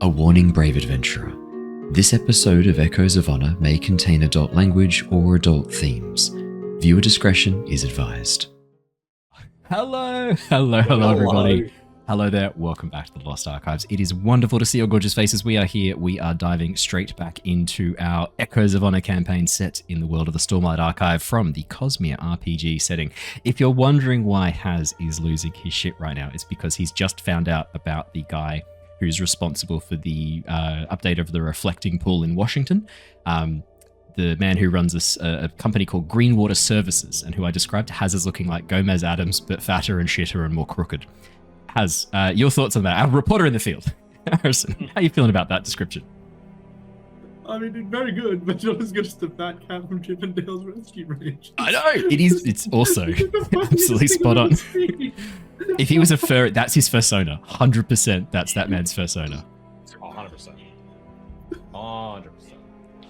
A warning, brave adventurer. This episode of Echoes of Honor may contain adult language or adult themes. Viewer discretion is advised. Hello everybody. Hello there, welcome back to the Lost Archives. It is wonderful to see your gorgeous faces. We are here, we are diving straight back into our Echoes of Honor campaign set in the world of the Stormlight Archive from the Cosmere RPG setting. If you're wondering why Haz is losing his shit right now, it's because he's just found out about the guy who's responsible for the update of the reflecting pool in Washington. The man who runs a company called Greenwater Services, and who I described to Haz as looking like Gomez Adams, but fatter and shitter and more crooked. Haz, your thoughts on that? Our reporter in the field. Harrison, how are you feeling about that description? I mean, it's very good, but not as good as the fat cat from Chip and Dale's Rescue Rangers. I know! It's also absolutely spot on. If he was a fur, that's his persona. 100% that's that man's persona. 100%.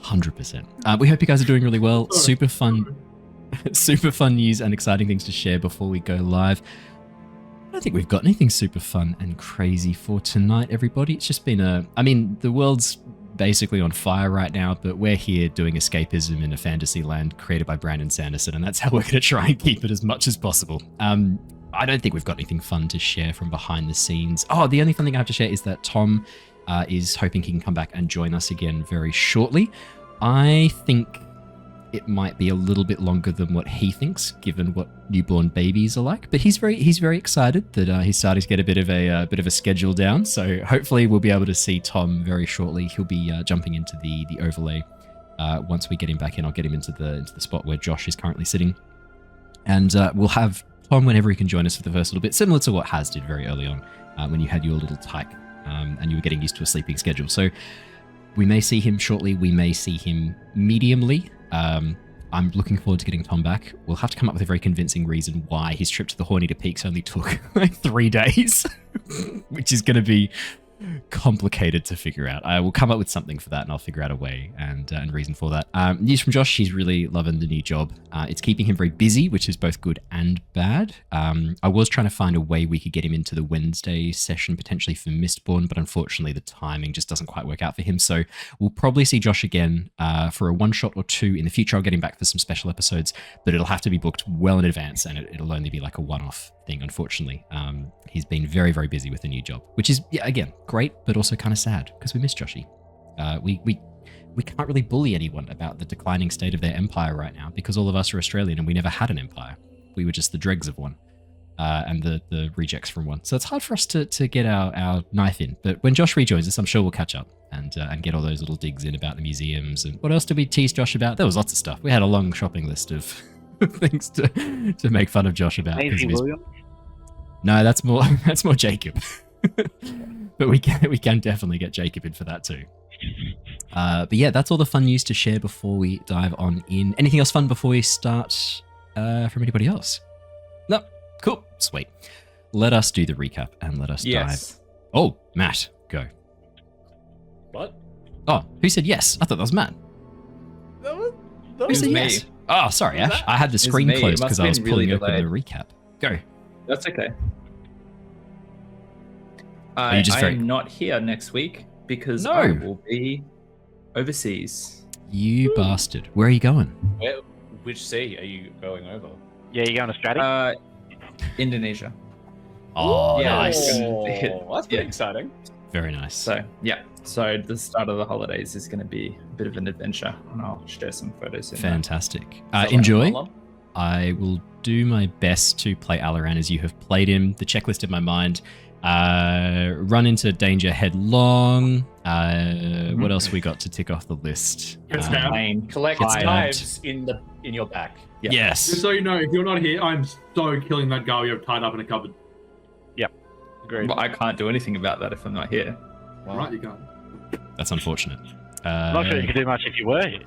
100%. We hope you guys are doing really well. Super fun news and exciting things to share before we go live. I don't think we've got anything super fun and crazy for tonight, everybody. It's just been the world's basically on fire right now, but we're here doing escapism in a fantasy land created by Brandon Sanderson, and that's how we're going to try and keep it as much as possible. I don't think we've got anything fun to share from behind the scenes. Oh, the only fun thing I have to share is that Tom is hoping he can come back and join us again very shortly. I think it might be a little bit longer than what he thinks, given what newborn babies are like. But he's very excited that he's starting to get a bit of a schedule down. So hopefully we'll be able to see Tom very shortly. He'll be jumping into the overlay once we get him back in. I'll get him into the spot where Josh is currently sitting, and we'll have Tom whenever he can join us for the first little bit, similar to what Haz did very early on when you had your little tyke and you were getting used to a sleeping schedule. So we may see him shortly. We may see him mediumly. I'm looking forward to getting Tom back. We'll have to come up with a very convincing reason why his trip to the Hornita Peaks only took like 3 days, which is going to be complicated to figure out. I will come up with something for that, and I'll figure out a way and reason for that. News from Josh, he's really loving the new job. It's keeping him very busy, which is both good and bad. I was trying to find a way we could get him into the Wednesday session, potentially for Mistborn, but unfortunately the timing just doesn't quite work out for him. So we'll probably see Josh again for a one-shot or two in the future. I'll get him back for some special episodes, but it'll have to be booked well in advance, and it'll only be like a one-off thing, unfortunately. He's been very, very busy with the new job, which is, yeah, again, great, but also kind of sad because we miss Joshy. We can't really bully anyone about the declining state of their empire right now because all of us are Australian and we never had an empire. We were just the dregs of one and the rejects from one. So it's hard for us to get our knife in. But when Josh rejoins us, I'm sure we'll catch up and get all those little digs in about the museums. And what else did we tease Josh about? There was lots of stuff. We had a long shopping list of things to make fun of Josh about. No, that's more Jacob. But we can definitely get Jacob in for that too. But yeah, that's all the fun news to share before we dive on in. Anything else fun before we start from anybody else? No, cool, sweet. Let us do the recap and let us dive. Oh, Matt, go. What? Oh, who said yes? I thought that was Matt. Who said me. yes? Oh, sorry, Ash. I had the screen closed because I was pulling open the recap. Go. That's okay. Are you just I'm not here next week because I will be overseas. You bastard. Where are you going? Which sea are you going over? Yeah, you going to Stratic? Indonesia. Oh, Yeah, nice. That's pretty exciting. Very nice. So the start of the holidays is going to be a bit of an adventure, and I'll share some photos in Fantastic. That. Enjoy. I will do my best to play Alaran as you have played him. The checklist in my mind. Run into danger headlong. What else we got to tick off the list? Collect knives in your back. Yeah. Yes. Just so you know, if you're not here, I'm so killing that guy you have tied up in a cupboard. Yep. Agreed. Well, I can't do anything about that if I'm not here. Wow. Right, you can't. That's unfortunate. I'm not sure you could do much if you were here.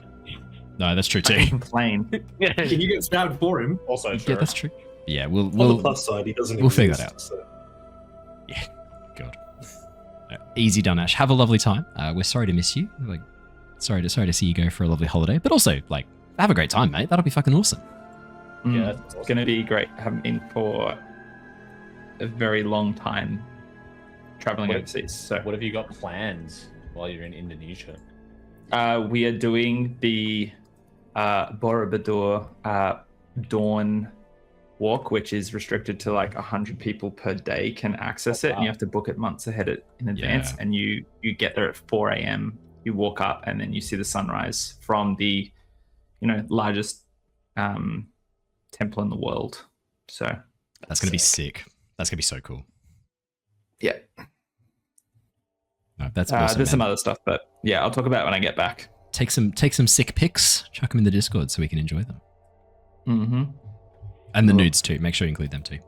No, that's true I too. complain. If you get stabbed for him. Also true. Yeah, that's true. Yeah, On the plus side, he doesn't. We'll figure exist, that out. So. Yeah, God. Easy done, Ash. Have a lovely time. We're sorry to miss you. Like, sorry to see you go for a lovely holiday, but also like have a great time, mate. That'll be fucking awesome. Yeah, It's going to be great. I haven't been for a very long time. traveling overseas. So what have you got planned while you're in Indonesia? we are doing the Borobudur Dawn walk, which is restricted to like 100 people per day can access it, and you have to book it months ahead in advance. And you get there at 4 a.m. You walk up, and then you see the sunrise from the largest temple in the world. So that's gonna be sick. That's gonna be so cool. Yeah. No, that's awesome, there's some other stuff, but yeah, I'll talk about it when I get back. Take some sick pics, chuck them in the Discord so we can enjoy them. Mm-hmm. And the nudes too. Make sure you include them too.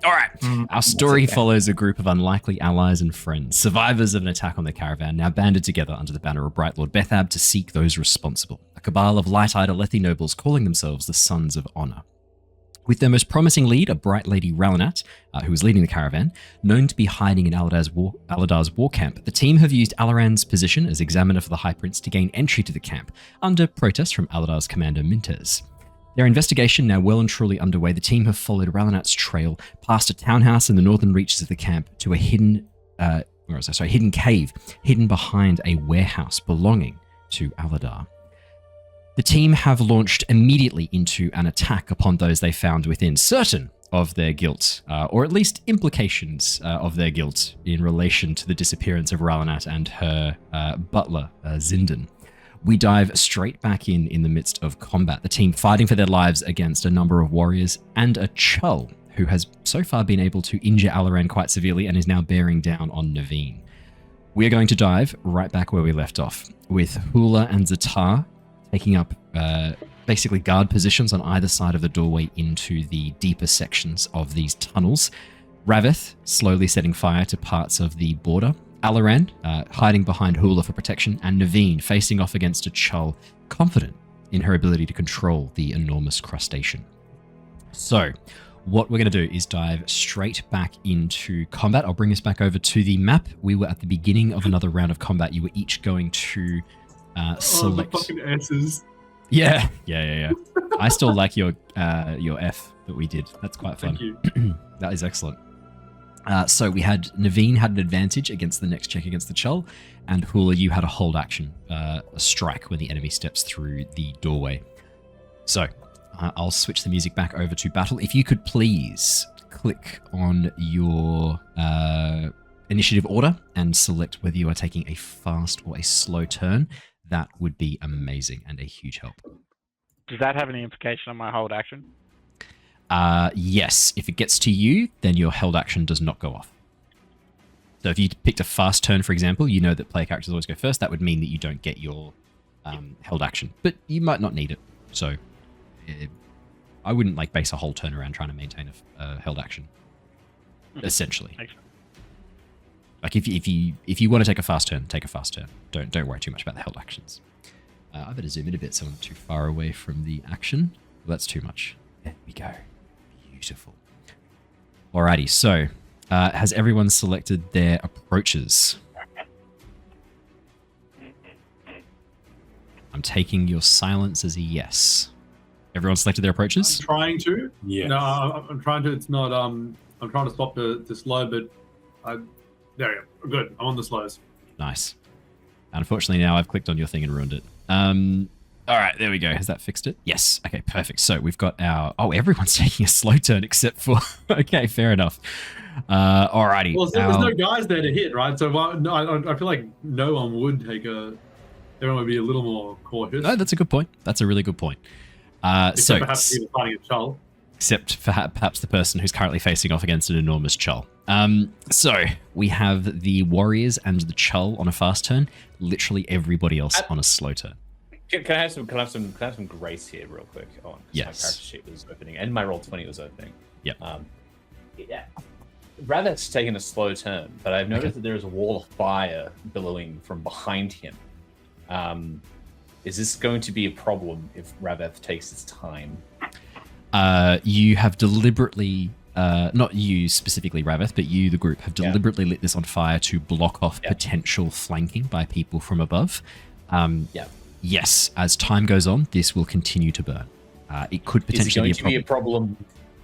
All right. Our story follows a group of unlikely allies and friends, survivors of an attack on the caravan, now banded together under the banner of Bright Lord Bethab to seek those responsible. A cabal of light-eyed Aelthi nobles calling themselves the Sons of Honor. With their most promising lead, a bright lady Ralanat, who was leading the caravan, known to be hiding in Aladar's war camp, the team have used Alaran's position as examiner for the High Prince to gain entry to the camp, under protest from Aladar's commander Mintez. Their investigation now well and truly underway, the team have followed Ralanat's trail past a townhouse in the northern reaches of the camp to a hidden cave hidden behind a warehouse belonging to Aladar. The team have launched immediately into an attack upon those they found within, certain of their guilt, or at least implications of their guilt in relation to the disappearance of Ralanat and her butler, Zindan. We dive straight back in the midst of combat, the team fighting for their lives against a number of warriors and a Chull, who has so far been able to injure Alaran quite severely and is now bearing down on Neivien. We are going to dive right back where we left off, with Hula and Ztar taking up basically guard positions on either side of the doorway into the deeper sections of these tunnels. Rav-eth slowly setting fire to parts of the border. Alaran hiding behind Hula for protection, and Neivien facing off against a Chull, confident in her ability to control the enormous crustacean. So, what we're going to do is dive straight back into combat. I'll bring us back over to the map. We were at the beginning of another round of combat. You were each going to select. Oh, the fucking S's. Yeah. I still like your F that we did. That's quite fun. Thank you. That is excellent. So we had Neivien had an advantage against the next check against the Chull, and Hula, you had a hold action, a strike when the enemy steps through the doorway. So I'll switch the music back over to battle. If you could please click on your initiative order and select whether you are taking a fast or a slow turn, that would be amazing and a huge help. Does that have any implication on my hold action? Yes, if it gets to you, then your held action does not go off. So if you picked a fast turn, for example, you know that player characters always go first. That would mean that you don't get your held action, but you might not need it. So I wouldn't base a whole turn around trying to maintain a held action. Essentially, like if you want to take a fast turn, take a fast turn. Don't worry too much about the held actions. I better zoom in a bit so I'm not too far away from the action. Well, that's too much. There we go. Beautiful. Alrighty, so has everyone selected their approaches? I'm taking your silence as a yes. Everyone selected their approaches? I'm trying to. Yes. No, I'm trying to. It's not. I'm trying to stop the slow, but there we go. Good. I'm on the slows. Nice. Unfortunately, now I've clicked on your thing and ruined it. All right, there we go. Has that fixed it? Yes. Okay, perfect. So we've got our... Oh, everyone's taking a slow turn except for... Okay, fair enough. Alrighty. Well, so there's no guys there to hit, right? So I feel like no one would take a... Everyone would be a little more cautious. No, that's a good point. That's a really good point. Except perhaps people fighting a Chull. Except for perhaps the person who's currently facing off against an enormous Chull. So we have the warriors and the Chull on a fast turn. Literally everybody else on a slow turn. Can I have some grace here, real quick? Oh, yes. My character sheet was opening, and my Roll20 was opening. Yep. Yeah. Rav-eth's taken a slow turn, but I've noticed that there is a wall of fire billowing from behind him. Is this going to be a problem if Rav-eth takes its time? You have deliberately, not you specifically, Rav-eth, but you, the group, have deliberately lit this on fire to block off potential flanking by people from above. Yes, as time goes on, this will continue to burn. It could potentially be a problem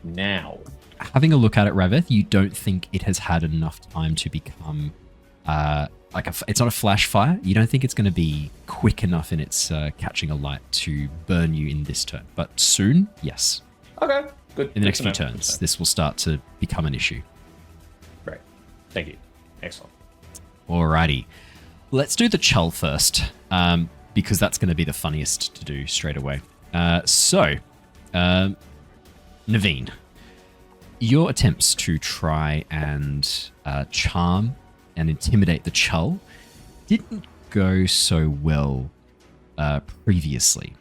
now. Having a look at it, Rav-eth, you don't think it has had enough time to become it's not a flash fire. You don't think it's going to be quick enough in its catching a light to burn you in this turn, but soon, yes. Okay, good. In the next few turns, this will start to become an issue. Great. Thank you. Excellent. Alrighty. Let's do the Chull first, because that's going to be the funniest to do straight away. Neivien, your attempts to try and charm and intimidate the Chull didn't go so well previously.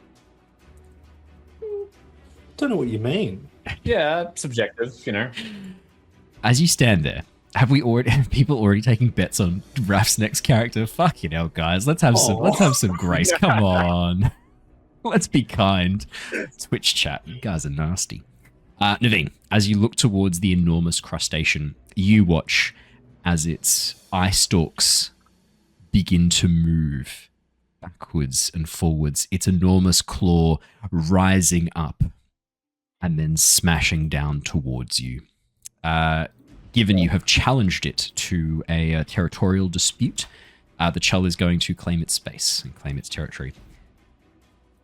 Don't know what you mean. Yeah, subjective, you know. As you stand there, have people already taking bets on Raph's next character? Fucking hell, guys. Let's have some grace. Come on. Let's be kind. Twitch chat. You guys are nasty. Neivien, as you look towards the enormous crustacean, you watch as its eye stalks begin to move backwards and forwards, its enormous claw rising up and then smashing down towards you. Given you have challenged it to a territorial dispute, the Chull is going to claim its space and claim its territory.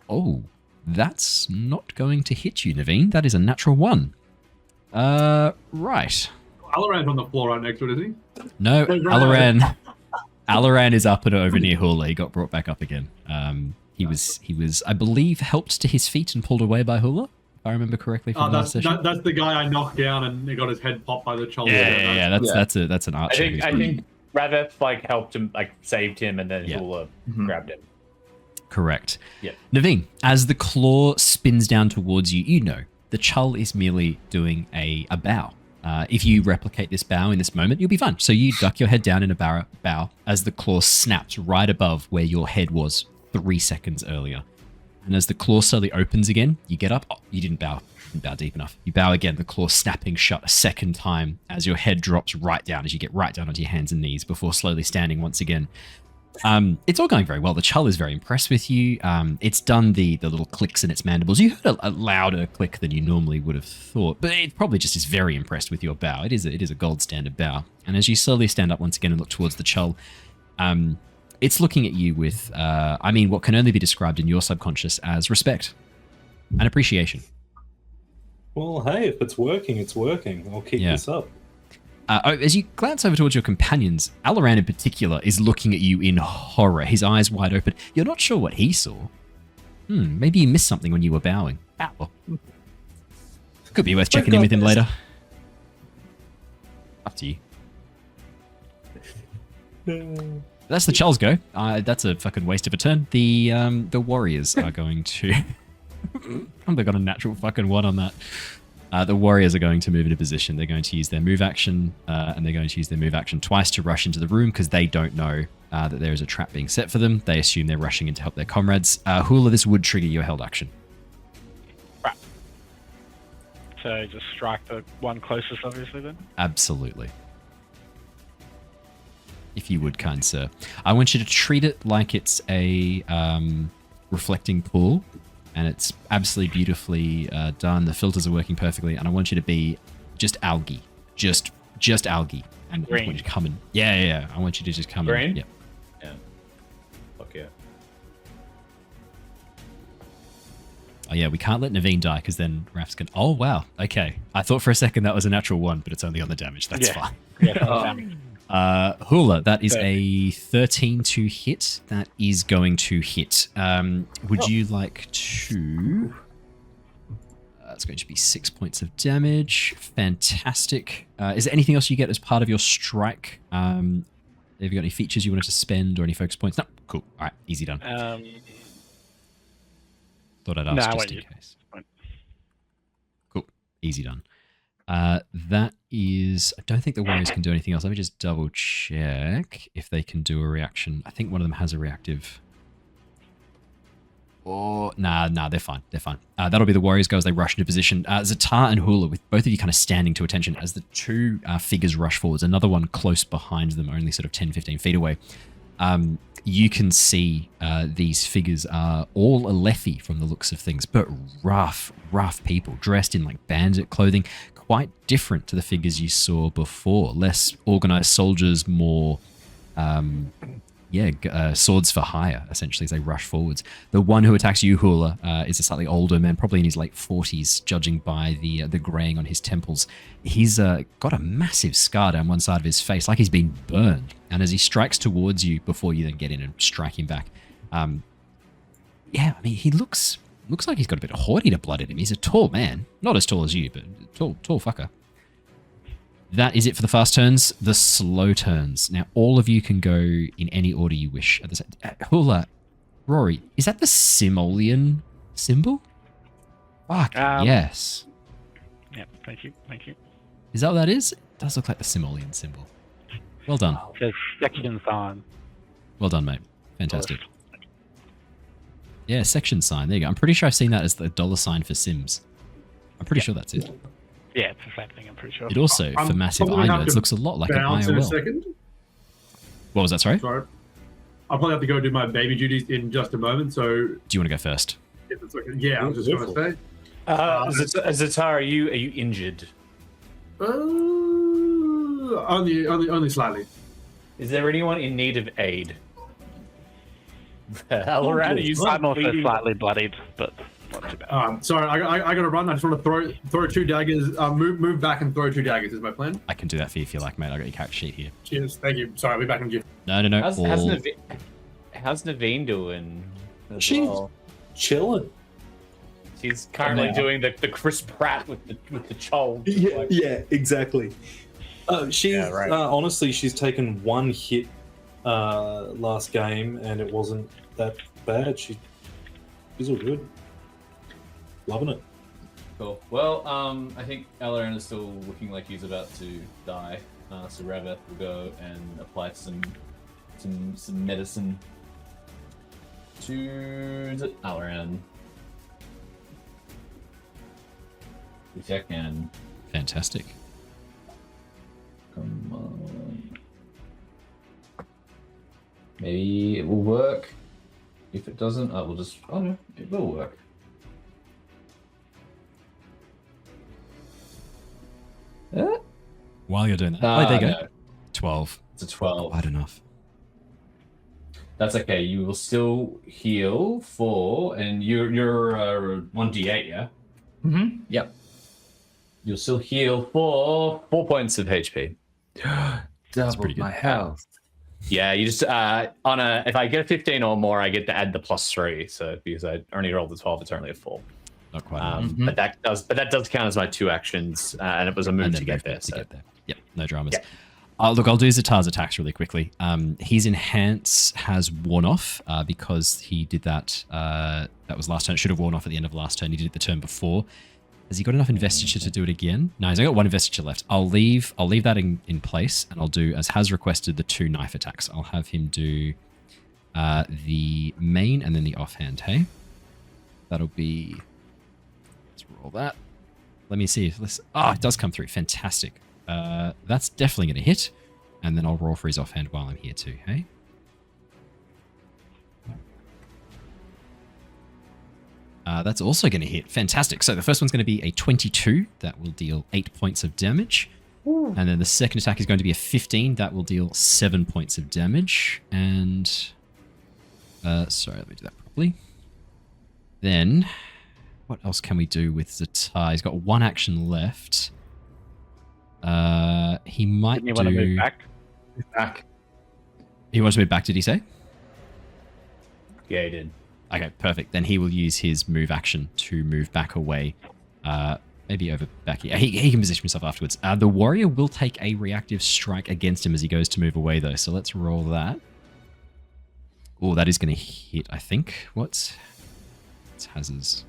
Oh, that's not going to hit you, Neivien. That is a natural 1. Right. Alaran's on the floor right next to it, is he? No, Alaran is up and over near Hula. He got brought back up again. He was, I believe, helped to his feet and pulled away by Hula, if I remember correctly from last session. That's the guy I knocked down and he got his head popped by the Chull. Yeah. That's an archer. I think Rav-eth helped him, saved him, and then Hula grabbed him. Correct. Yeah. Neivien, as the claw spins down towards you, you know the Chull is merely doing a bow. If you replicate this bow in this moment, you'll be fine. So you duck your head down in a bow as the claw snaps right above where your head was 3 seconds earlier. And as the claw slowly opens again, you get up. Oh, you didn't bow deep enough. You bow again, the claw snapping shut a second time as your head drops right down, as you get right down onto your hands and knees before slowly standing once again. It's all going very well. The Chull is very impressed with you. It's done the little clicks in its mandibles. You heard a louder click than you normally would have thought, but it probably just is very impressed with your bow. It is a gold standard bow. And as you slowly stand up once again and look towards the Chull, it's looking at you with, what can only be described in your subconscious as respect and appreciation. Well, hey, if it's working, it's working. I'll keep this up. As you glance over towards your companions, Alaran in particular is looking at you in horror, his eyes wide open. You're not sure what he saw. Maybe you missed something when you were bowing. Ow. Could be worth checking in with him later. Up to you. That's the Chull's go. That's a fucking waste of a turn. The Warriors are going to... They got a natural fucking 1 on that. The Warriors are going to move into position. They're going to use their move action, and they're going to use their move action twice to rush into the room because they don't know that there is a trap being set for them. They assume they're rushing in to help their comrades. Hula, this would trigger your held action. Right. So just strike the one closest, obviously, then? Absolutely. If you would, kind sir. I want you to treat it like it's a reflecting pool. And it's absolutely beautifully done. The filters are working perfectly. And I want you to be just algae. Just algae. And I want you to come in. Yeah. I want you to just come Green? in. Yeah. Fuck yeah. Oh, yeah, we can't let Neivien die because then Raph's going to... Oh, wow. Okay. I thought for a second that was a natural 1, but it's only on the damage. That's fine. Hula, that is a 13 to hit. That is going to hit. Would you like to... That's going to be 6 points of damage. Fantastic. Is there anything else you get as part of your strike? Have you got any features you wanted to spend or any focus points? No. Cool. All right. Easy done. Thought I'd ask just in case. Cool. Easy done. That is... I don't think the Warriors can do anything else. Let me just double check if they can do a reaction. I think one of them has a reactive. Oh, nah, they're fine. They're fine. That'll be the Warriors go as they rush into position. Ztar and Hula, with both of you kind of standing to attention as the two figures rush forwards. Another one close behind them, only sort of 10, 15 feet away. You can see these figures are all Aelthi from the looks of things, but rough people dressed in like bandit clothing, quite different to the figures you saw before. Less organized soldiers, more swords for hire, essentially, as they rush forwards. The one who attacks you, Hula, is a slightly older man, probably in his late 40s, judging by the graying on his temples. He's got a massive scar down one side of his face, like he's been burned. And as he strikes towards you, before you then get in and strike him back, he looks like he's got a bit of haughty blood in him. He's a tall man. Not as tall as you, but tall fucker. That is it for the fast turns. The slow turns. Now, all of you can go in any order you wish. At the Hula, Rory, is that the Simoleon symbol? Fuck, yes. Yeah, thank you. Is that what that is? It does look like the Simoleon symbol. Well done. It says section sign. Well done, mate. Fantastic. Yeah, section sign. There you go. I'm pretty sure I've seen that as the $ for Sims. I'm pretty sure that's it. Yeah, it's the same thing, I'm pretty sure. It also, for massive iNerds, looks a lot like an bounce in a IOL. second. What was that, sorry? Sorry. I'll probably have to go do my baby duties in just a moment, so... Do you want to go first? If it's okay. Yeah, I was just going to say. Ztar, are you injured? Only slightly. Is there anyone in need of aid? Alaran, are you I'm also slightly bloodied, but not too bad. Sorry, I got to run. I just want to throw 2 daggers. Move back and throw 2 daggers is my plan. I can do that for you if you like, mate. I got your character sheet here. Cheers, thank you. Sorry, I'll be back in you. No. How's Neivien doing? She's chilling. She's currently doing the Chris Pratt with the chol. Yeah, exactly. Honestly, she's taken 1 hit last game, and it wasn't that bad. She's all good. Loving it. Cool. Well, I think Alaran is still looking like he's about to die. So Rav-eth will go and apply some medicine to Alaran. If I can. Fantastic. Come on. Maybe it will work. If it doesn't, I will just... Oh no, it will work. While you're doing that. There you go. No. 12. It's a 12. Quite enough. That's okay. You will still heal for... And you're 1d8, yeah? Mm-hmm. Yep. You'll still heal for 4 points of HP. Double pretty good. my health. Yeah, you just if I get a 15 or more, I get to add the +3. So because I only rolled the 12, it's only a 4. Not quite. But that does count as my 2 actions, and it was a move to get there. Yep, no dramas. Yeah. Look, I'll do Ztar's attacks really quickly. His enhance has worn off because he did that. That was last turn. It should have worn off at the end of last turn. He did it the turn before. Has he got enough investiture to do it again? No, he's only got 1 investiture left. I'll leave that in place, and I'll do, as has requested, the 2 knife attacks. I'll have him do the main and then the offhand, hey? That'll be... Let's roll that. Let me see if this... it does come through. Fantastic. That's definitely going to hit. And then I'll roll for his offhand while I'm here too, hey? That's also going to hit. Fantastic. So the first one's going to be a 22. That will deal 8 points of damage. Ooh. And then the second attack is going to be a 15. That will deal 7 points of damage. And... sorry, let me do that properly. Then... What else can we do with Ztar? He's got 1 action left. He might Didn't you want to move back? Back. He wants to move back, did he say? Yeah, he did. Okay, perfect. Then he will use his move action to move back away. Maybe over back here. He can position himself afterwards. The warrior will take a reactive strike against him as he goes to move away, though. So let's roll that. Oh, that is going to hit, I think. What's Hazard's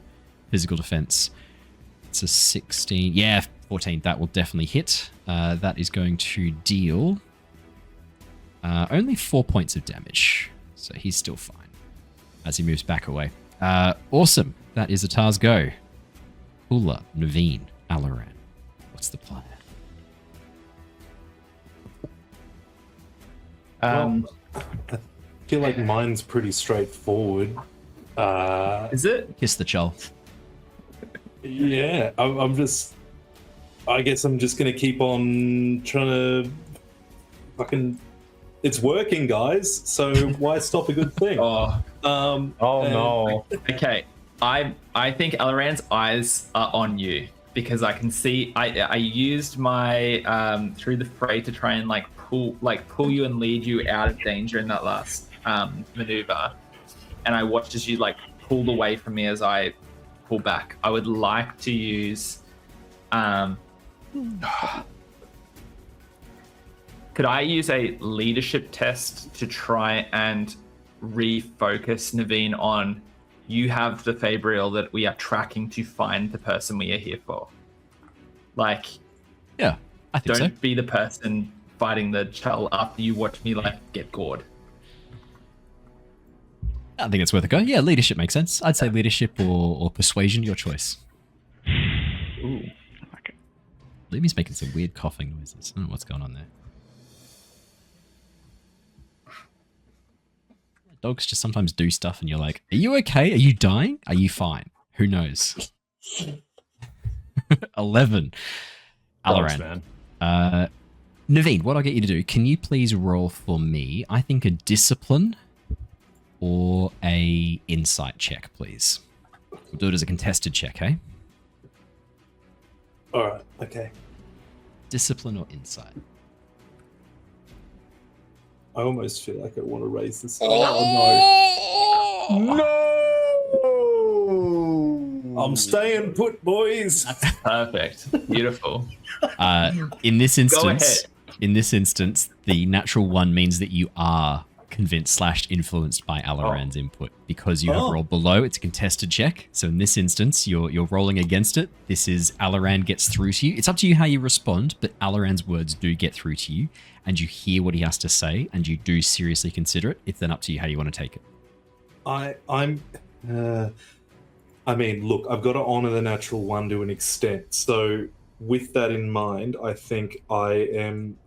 physical defense? It's a 16. Yeah, 14. That will definitely hit. That is going to deal only 4 points of damage. So he's still fine as he moves back away. Awesome. That is Ztar's go. Hula, Neivien, Alaran. What's the plan? I feel like mine's pretty straightforward. Is it? Kiss the child. Yeah, I guess I'm just gonna keep on trying to fucking It's working, guys. So why stop a good thing? Oh, No. okay. I think Alaran's eyes are on you because I can see. I used my through the fray to try and pull you and lead you out of danger in that last maneuver, and I watched as you pulled away from me as I pull back. I would like to use. Could I use a leadership test to try and refocus Neivien on you have the Fabrial that we are tracking to find the person we are here for? Yeah, I think Don't so. be the person fighting the Chell after you watch me get gored. I think it's worth a go. Yeah, leadership makes sense. I'd say leadership or persuasion, your choice. Ooh. Okay. Lumi's making some weird coughing noises. I don't know what's going on there. Dogs just sometimes do stuff and you're like, are you okay? Are you dying? Are you fine? Who knows? 11. Dogs, Alaran. man. Neivien, what I'll get you to do, can you please roll for me, I think a discipline or a insight check, please. We'll do it as a contested check, eh? All right. Okay. Discipline or insight? I almost feel like I want to raise this. Oh, no! I'm staying put, boys. Perfect. Beautiful. In this Go instance, the natural one means that you are convinced / influenced by Alaran's input because you have rolled below. It's a contested check. So in this instance, you're rolling against it. This is Alaran gets through to you. It's up to you how you respond, but Alaran's words do get through to you, and you hear what he has to say, and you do seriously consider it. It's then up to you how you want to take it. I mean, look, I've got to honor the natural one to an extent. So with that in mind, I think I am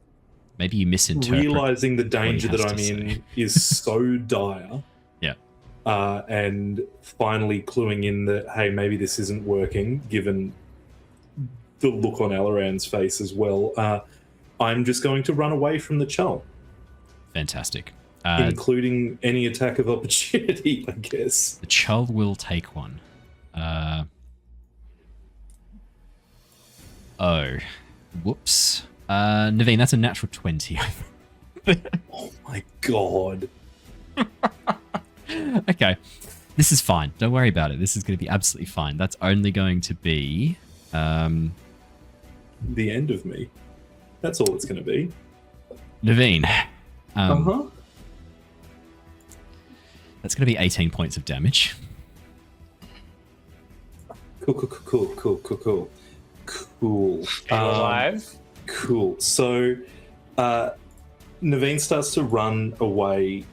Maybe you misinterpret. realizing the danger has that to I'm in say. is so dire. Yeah. And finally cluing in that, hey, maybe this isn't working, given the look on Alaran's face as well. I'm just going to run away from the Chell, Fantastic. including any attack of opportunity, I guess. The Chull will take one. Whoops. Neivien, that's a natural 20. Oh my god. Okay. This is fine. Don't worry about it. This is going to be absolutely fine. That's only going to be... The end of me. That's all it's going to be. Neivien. Uh-huh. That's going to be 18 points of damage. Cool. Still alive? Cool. So, Neivien starts to run away.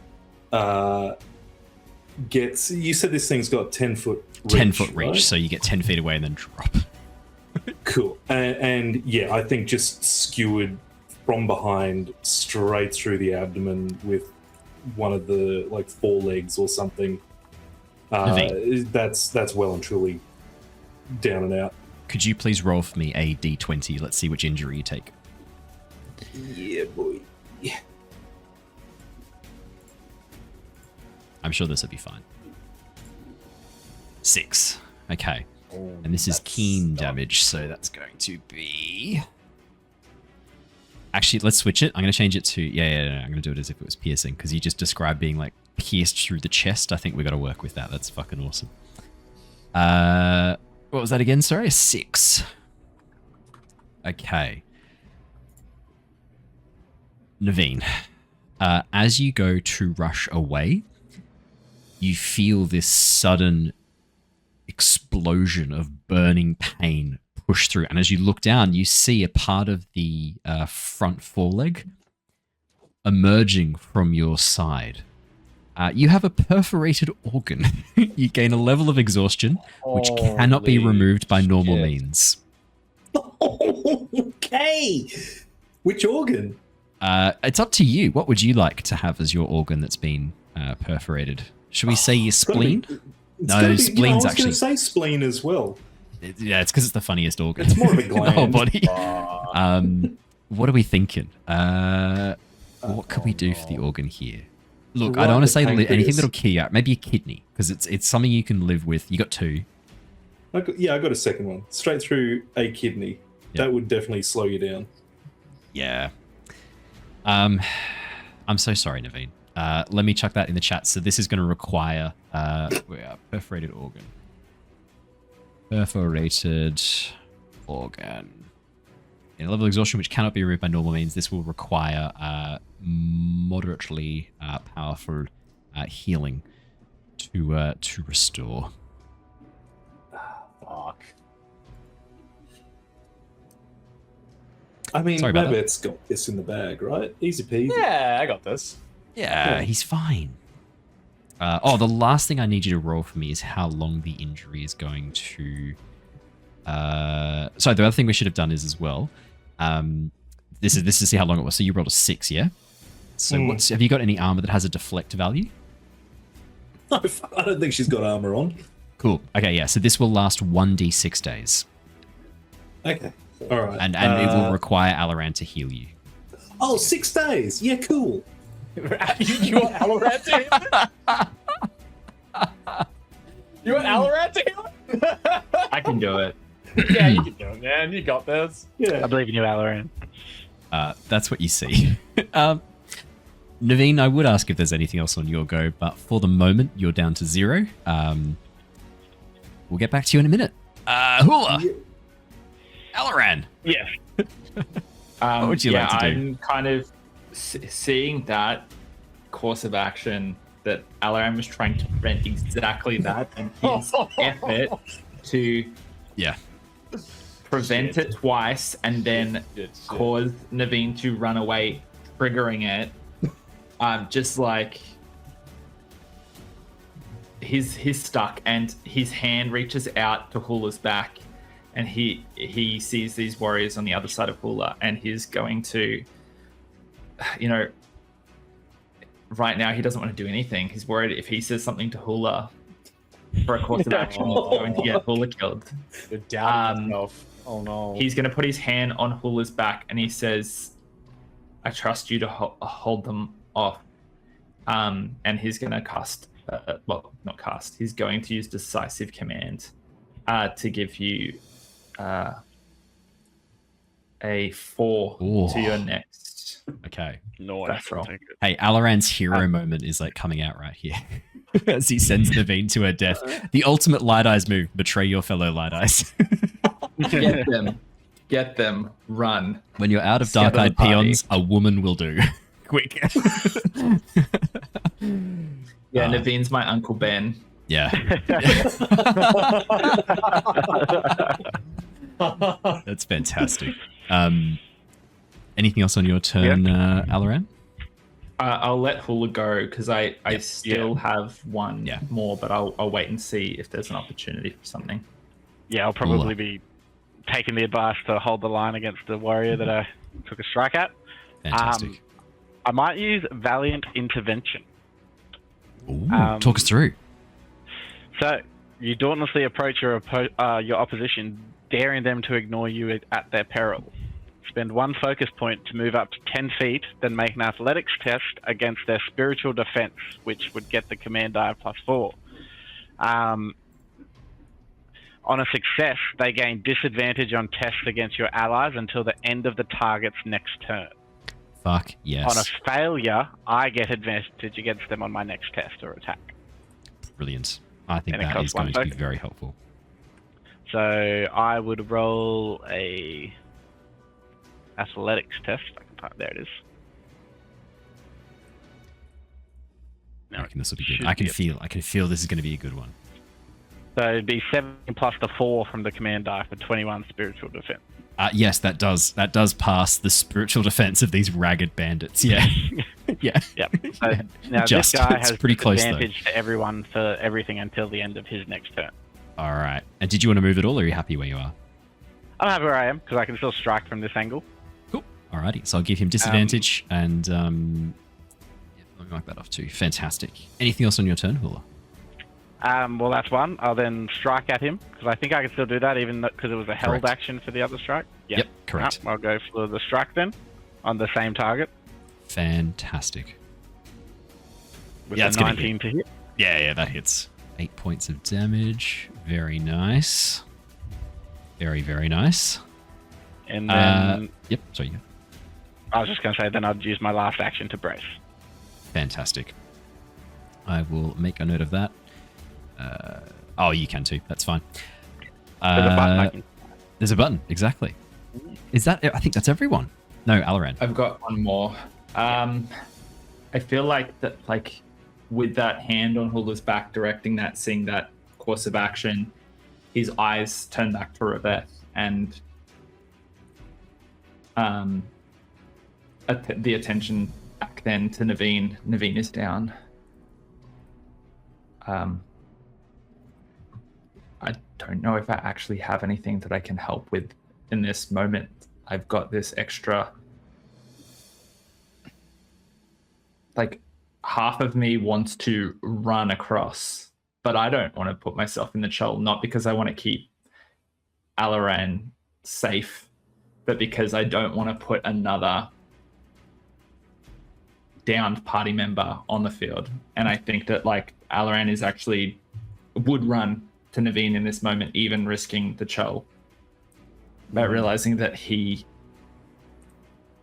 You said this thing's got 10-foot reach. 10-foot reach, right? so you get 10 feet away and then drop. Cool. And yeah, I think just skewered from behind straight through the abdomen with one of the forelegs or something. That's well and truly down and out. Could you please roll for me a d20? Let's see which injury you take. Yeah, boy. Yeah. I'm sure this will be fine. 6. Okay. And this is keen damage, so that's going to be... Actually, let's switch it. I'm going to change it to... Yeah, I'm going to do it as if it was piercing, because you just described being, pierced through the chest. I think we got to work with that. That's fucking awesome. What was that again? Sorry, a 6. Okay. Neivien, as you go to rush away, you feel this sudden explosion of burning pain push through. And as you look down, you see a part of the front foreleg emerging from your side. You have a perforated organ. You gain a level of exhaustion, which cannot be removed by normal means. Okay. Which organ? It's up to you. What would you like to have as your organ that's been perforated? Should we say your spleen? No, spleen's I was actually... going to say spleen as well. Yeah, it's because it's the funniest organ. It's more of a in the whole gland. body. What are we thinking? What could we do for the organ here? Look, Right, I don't want to the say anything pancreas. that'll key out. Maybe a kidney, because it's something you can live with. You got 2. I got a second one. Straight through a kidney. Yeah. That would definitely slow you down. Yeah. I'm so sorry, Neivien. Let me chuck that in the chat. So this is going to require perforated organ. Perforated organ. In a level of exhaustion which cannot be removed by normal means, this will require moderately powerful healing to restore. Fuck. I mean, Sorry about that. Rav-eth's got this in the bag, right? Easy peasy. Yeah, I got this. Yeah, he's fine. The last thing I need you to roll for me is how long the injury is going to... Sorry, the other thing we should have done is as well... this is to see how long it was. So you rolled a 6, yeah? So have you got any armor that has a deflect value? No, I don't think she's got armor on. Cool. Okay, yeah. So this will last 1d6 days. Okay. All right. And it will require Alaran to heal you. Oh, 6 days. Yeah, cool. You want Alaran to heal? You want Alaran to heal? I can do it. Yeah, you can do it, man. You got this. I believe in you, Alaran. That's what you see. Neivien, I would ask if there's anything else on your go, but for the moment, you're down to 0. We'll get back to you in a minute. Hula! Yeah. Alaran! Yes. What would you like to do? I'm kind of seeing that course of action that Alaran was trying to prevent exactly that, and his effort to Yeah. prevent it twice and then cause Neivien to run away, triggering it. Just like he's stuck, and his hand reaches out to Hula's back, and he sees these warriors on the other side of Hula, and he's going to, right now he doesn't want to do anything. He's worried if he says something to Hula for a course of action, it's going to get Hula killed. You're down yourself. Oh no. He's going to put his hand on Hula's back, and he says, I trust you to hold them off. And he's going to cast, not cast, he's going to use Decisive Command to give you a 4 Ooh. to your next. Okay. No, That's wrong. Hey, Alaran's hero moment is like coming out right here. As he sends Neivien to her death. The ultimate Light Eyes move, betray your fellow Light Eyes. Get them, run. When you're out of Scatter the dark-eyed party. peons, a woman will do. Quick. Yeah, Naveen's my Uncle Ben. Yeah. That's fantastic. Anything else on your turn, Alaran? I'll let Hula go because I still have one more, but I'll wait and see if there's an opportunity for something. Yeah, I'll probably be taking the advice to hold the line against the warrior that I took a strike at. Fantastic. I might use Valiant Intervention. Ooh, talk us through. So, you dauntlessly approach your opposition, daring them to ignore you at their peril. Spend 1 focus point to move up to 10 feet, then make an athletics test against their spiritual defense, which would get the command die +4. On a success, they gain disadvantage on tests against your allies until the end of the target's next turn. Fuck yes. On a failure, I get advantage against them on my next test or attack. Brilliant. I think And it that costs is going 1 to be focus. very helpful. So I would roll a athletics test. There it is. I reckon this will be good. I can feel this is going to be a good one. So it'd be 7 plus the 4 from the command die for 21 spiritual defense. Yes, that does pass the spiritual defense of these ragged bandits. Yeah. Yeah. Yep. So now Just. this guy It's has pretty close, though. advantage to everyone for everything until the end of his next turn. All right. And did you want to move at all, or are you happy where you are? I'm happy where I am because I can still strike from this angle. Cool. Alrighty. So I'll give him disadvantage and let me mark that off too. Fantastic. Anything else on your turn, Hula? Well, that's one. I'll then strike at him because I think I can still do that even because it was a held Correct. action for the other strike. Yep, correct. I'll go for the strike then on the same target. Fantastic. With Yeah, a it's gonna 19 to hit. Yeah, that hits. 8 points of damage. Very nice. Very, very nice. And then Yep, sorry. Yeah. I was just going to say, then I'd use my last action to brace. Fantastic. I will make a note of that. Oh, you can too. That's fine. There's a button I can... There's a button, exactly. Is that? I think that's everyone. No, Alaran. I've got one more. I feel like that, like, with that hand on Hula's back, directing that, seeing that course of action, his eyes turn back to Rav-eth, and the attention back then to Neivien. Neivien is down. I don't know if I actually have anything that I can help with in this moment. I've got this extra, like, half of me wants to run across, but I don't want to put myself in the trouble, not because I want to keep Alaran safe, but because I don't want to put another downed party member on the field. And I think that, like, Alaran is actually would run to Neivien in this moment, even risking the Chol. But realizing that he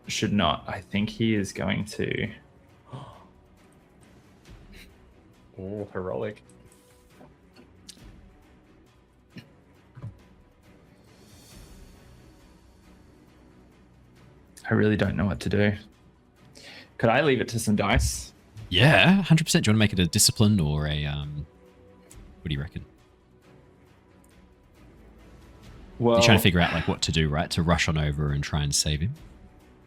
should not, I think he is going to... Oh, heroic. I really don't know what to do. Could I leave it to some dice? Yeah, 100%. Do you want to make it a discipline or a what do you reckon? Well, You're trying to figure out like what to do, right? To rush on over and try and save him.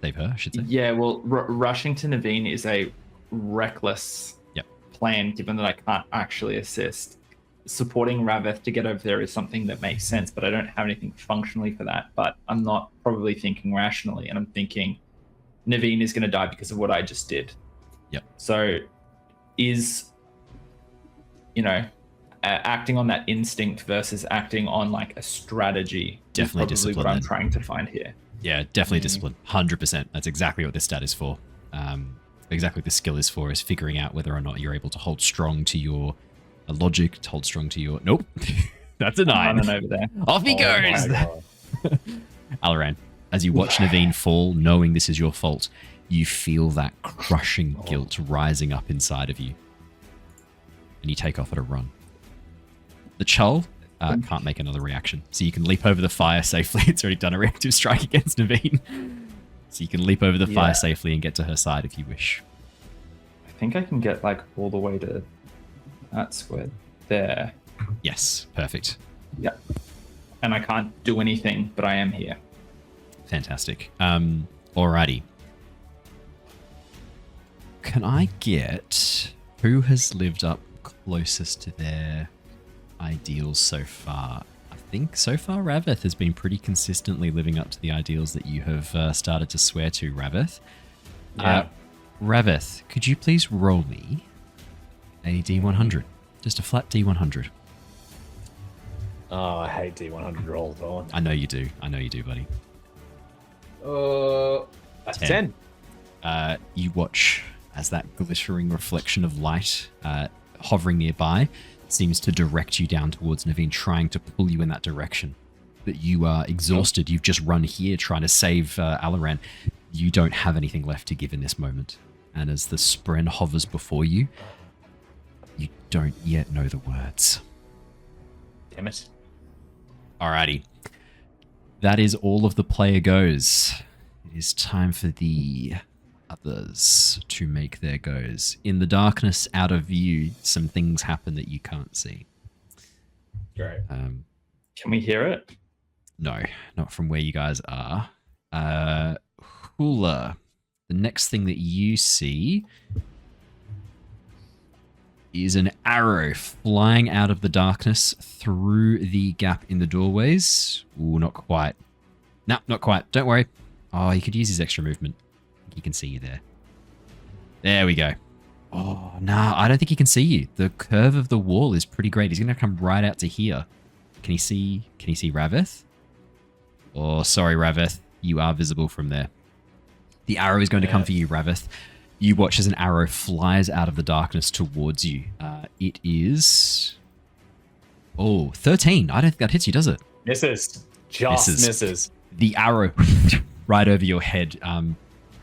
Save her, I should say. Yeah, well, rushing to Neivien is a reckless plan, given that I can't actually assist. Supporting Rav-eth to get over there is something that makes sense, but I don't have anything functionally for that. But I'm not probably thinking rationally, and I'm thinking Neivien is going to die because of what I just did. Yep. So is, acting on that instinct versus acting on like a strategy. Definitely is probably discipline. what I'm trying to find here. Yeah, definitely discipline. 100%. That's exactly what this stat is for. Exactly what the skill is for, is figuring out whether or not you're able to hold strong to your logic, to hold strong to your... Nope. That's a 9. Running over there. Off he goes! Alaran, as you watch Neivien fall, knowing this is your fault, you feel that crushing guilt rising up inside of you. And you take off at a run. The Chul can't make another reaction, so you can leap over the fire safely. It's already done a reactive strike against Neivien. So you can leap over the fire safely and get to her side if you wish. I think I can get like all the way to that square there. Yes, perfect. Yeah. And I can't do anything, but I am here. Fantastic. Alrighty. Can I get who has lived up closest to their ideals so far? I think so far Rav-eth has been pretty consistently living up to the ideals that you have started to swear to, Rav-eth. Yeah. Rav-eth, could you please roll me a D100? Just a flat D100. Oh, I hate D100 rolls, Owen. I know you do. I know you do, buddy. That's 10. You watch as that glittering reflection of light hovering nearby seems to direct you down towards Neivien, trying to pull you in that direction. But you are exhausted. You've just run here trying to save Alaran. You don't have anything left to give in this moment. And as the spren hovers before you, you don't yet know the words. Damn it. Alrighty. That is all of the player goes. It is time for the others to make their goes. In the darkness, out of view, some things happen that you can't see. Great. Can we hear it? No, not from where you guys are. Hula, the next thing that you see is an arrow flying out of the darkness through the gap in the doorways. Ooh, not quite. No, not quite. Don't worry. Oh, he could use his extra movement. He can see you there. There we go. Oh, no, I don't think he can see you. The curve of the wall is pretty great. He's going to come right out to here. Can he see Rav-eth? Oh, sorry, Rav-eth. You are visible from there. The arrow is going to come for you, Rav-eth. You watch as an arrow flies out of the darkness towards you. It is... Oh, 13. I don't think that hits you, does it? Misses. Just misses. The arrow right over your head,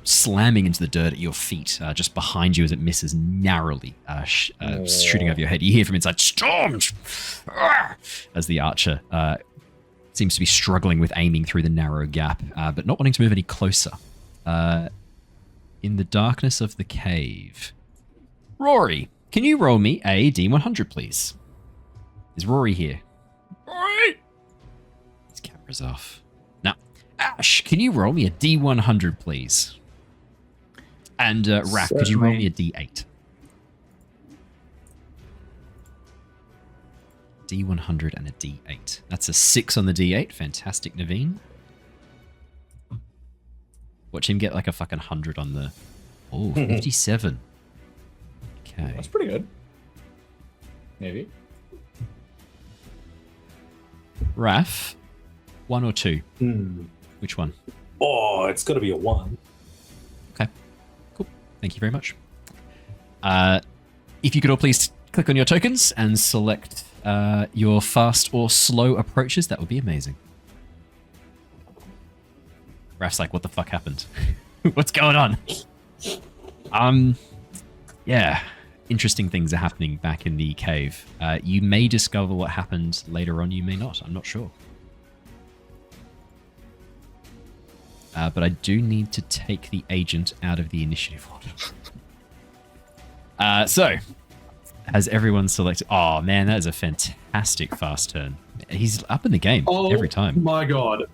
slamming into the dirt at your feet, just behind you as it misses narrowly, shooting over your head. You hear from inside, "Storms!" as the archer seems to be struggling with aiming through the narrow gap, but not wanting to move any closer. In the darkness of the cave. Rory, can you roll me a D100, please? Is Rory here? Rory! His camera's off. Now, Ash, can you roll me a D100, please? And Raph, could you roll me a D8? D100 and a D8. That's a 6 on the D8. Fantastic, Neivien. Watch him get like a fucking 100 on the... Oh, 57. Okay. That's pretty good. Maybe. Raph, 1 or 2? Which one? Oh, it's got to be a 1. Okay. Cool. Thank you very much. If you could all please click on your tokens and select your fast or slow approaches, that would be amazing. Raph's like, what the fuck happened? What's going on? Yeah. Interesting things are happening back in the cave. You may discover what happened later on, you may not. I'm not sure. But I do need to take the agent out of the initiative order. So, has everyone selected... Oh, man, that is a fantastic fast turn. He's up in the game every time. Oh, my God.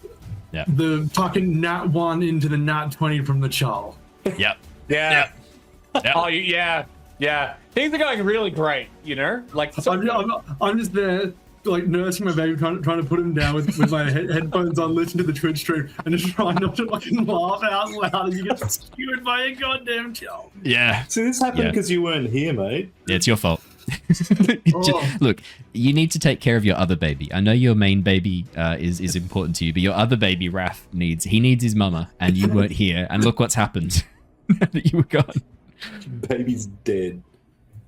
Yeah. The fucking nat 1 into the nat 20 from the Charl. Yep. Yeah. Yep. Oh, yeah. Yeah. Things are going really great, you know? Like, I'm just there, like, nursing my baby, trying to put him down with my headphones on, listening to the Twitch stream, and just trying not to fucking laugh out loud as you get skewered by a goddamn Charl. Yeah. So this happened because you weren't here, mate. Yeah, it's your fault. Look, you need to take care of your other baby. I know your main baby is important to you, but your other baby, Raph, needs his mama, and you weren't here. And look what's happened. That you were gone. Baby's dead.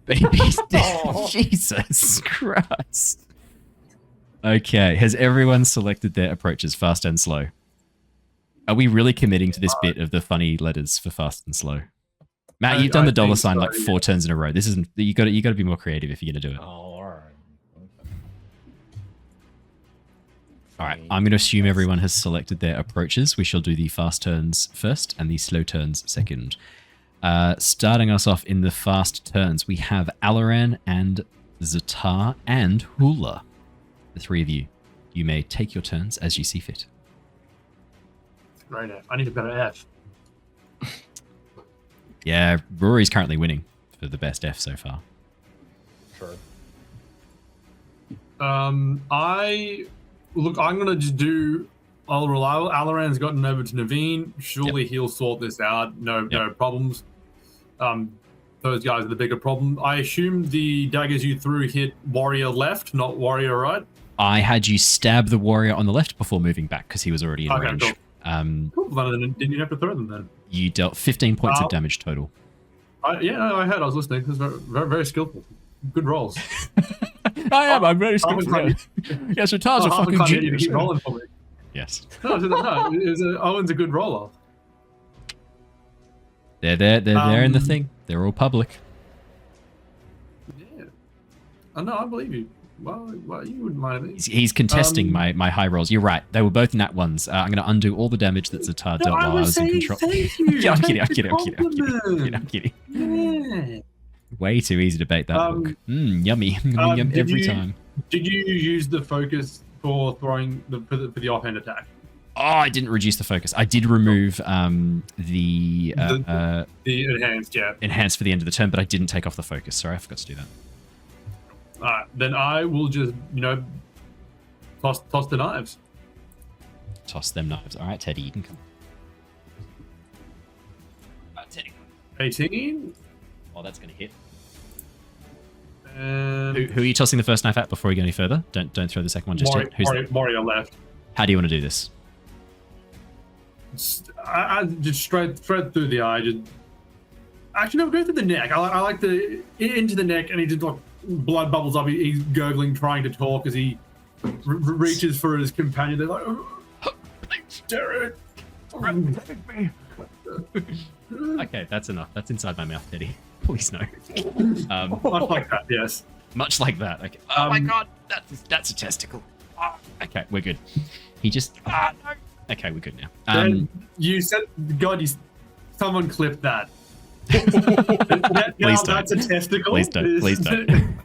Baby's dead. Jesus Christ. Okay, has everyone selected their approaches, fast and slow? Are we really committing to this bit of the funny letters for fast and slow? Matt, you've done the dollar sign like 4 turns in a row. This isn't. You got to be more creative if you're gonna do it. all right. All right, I'm going to assume everyone has selected their approaches. We shall do the fast turns first and the slow turns second. Starting us off in the fast turns, we have Alaran and Ztar and Hula. The 3 of you. You may take your turns as you see fit. Right, I need a better F. Yeah, Rory's currently winning for the best F so far. Sure. I'm gonna just do. I'll rely. Alaran's gotten over to Neivien. Surely he'll sort this out. No problems. Those guys are the bigger problem. I assume the daggers you threw hit warrior left, not warrior right. I had you stab the warrior on the left before moving back because he was already in range. Cool. Cool. Then didn't you have to throw them then? You dealt 15 points of damage total. I heard. I was listening. It was very, very, very skillful. Good rolls. I'm very skillful. Yes, Ztar's a fucking genius. Keep rolling for me. Yes. No, Owen's a good roller. They're there in the thing. They're all public. Yeah. No, I believe you. Well, you wouldn't mind me. He's contesting my high rolls. You're right. They were both nat ones. I'm going to undo all the damage that Ztar dealt while I was in control. Thank you. Yeah, I'm kidding. Yeah. Way too easy to bait that hook. Yummy. Yum every time. Did you use the focus for throwing for the offhand attack? Oh, I didn't reduce the focus. I did remove the enhanced, yeah. Enhanced for the end of the turn, but I didn't take off the focus. Sorry, I forgot to do that. Alright, then I will just, toss the knives. Toss them knives. Alright, Teddy, you can come. Teddy. 18. Oh, that's going to hit. Who are you tossing the first knife at before we go any further? Don't throw the second one just yet. Mario left. How do you want to do this? I just straight through the eye. Actually, no, go through the neck. I like the into the neck, and he just like blood bubbles up. He's gurgling, trying to talk as he reaches for his companion. They're like, Derek. Okay, that's enough. That's inside my mouth, Teddy. Please no. Much like that, yes. Much like that. Okay. Oh my god, that's a testicle. Oh, okay, we're good. He just. No. Okay, we're good now. You said, God, someone clipped that. Please That's don't. a testicle. Please don't. Please don't.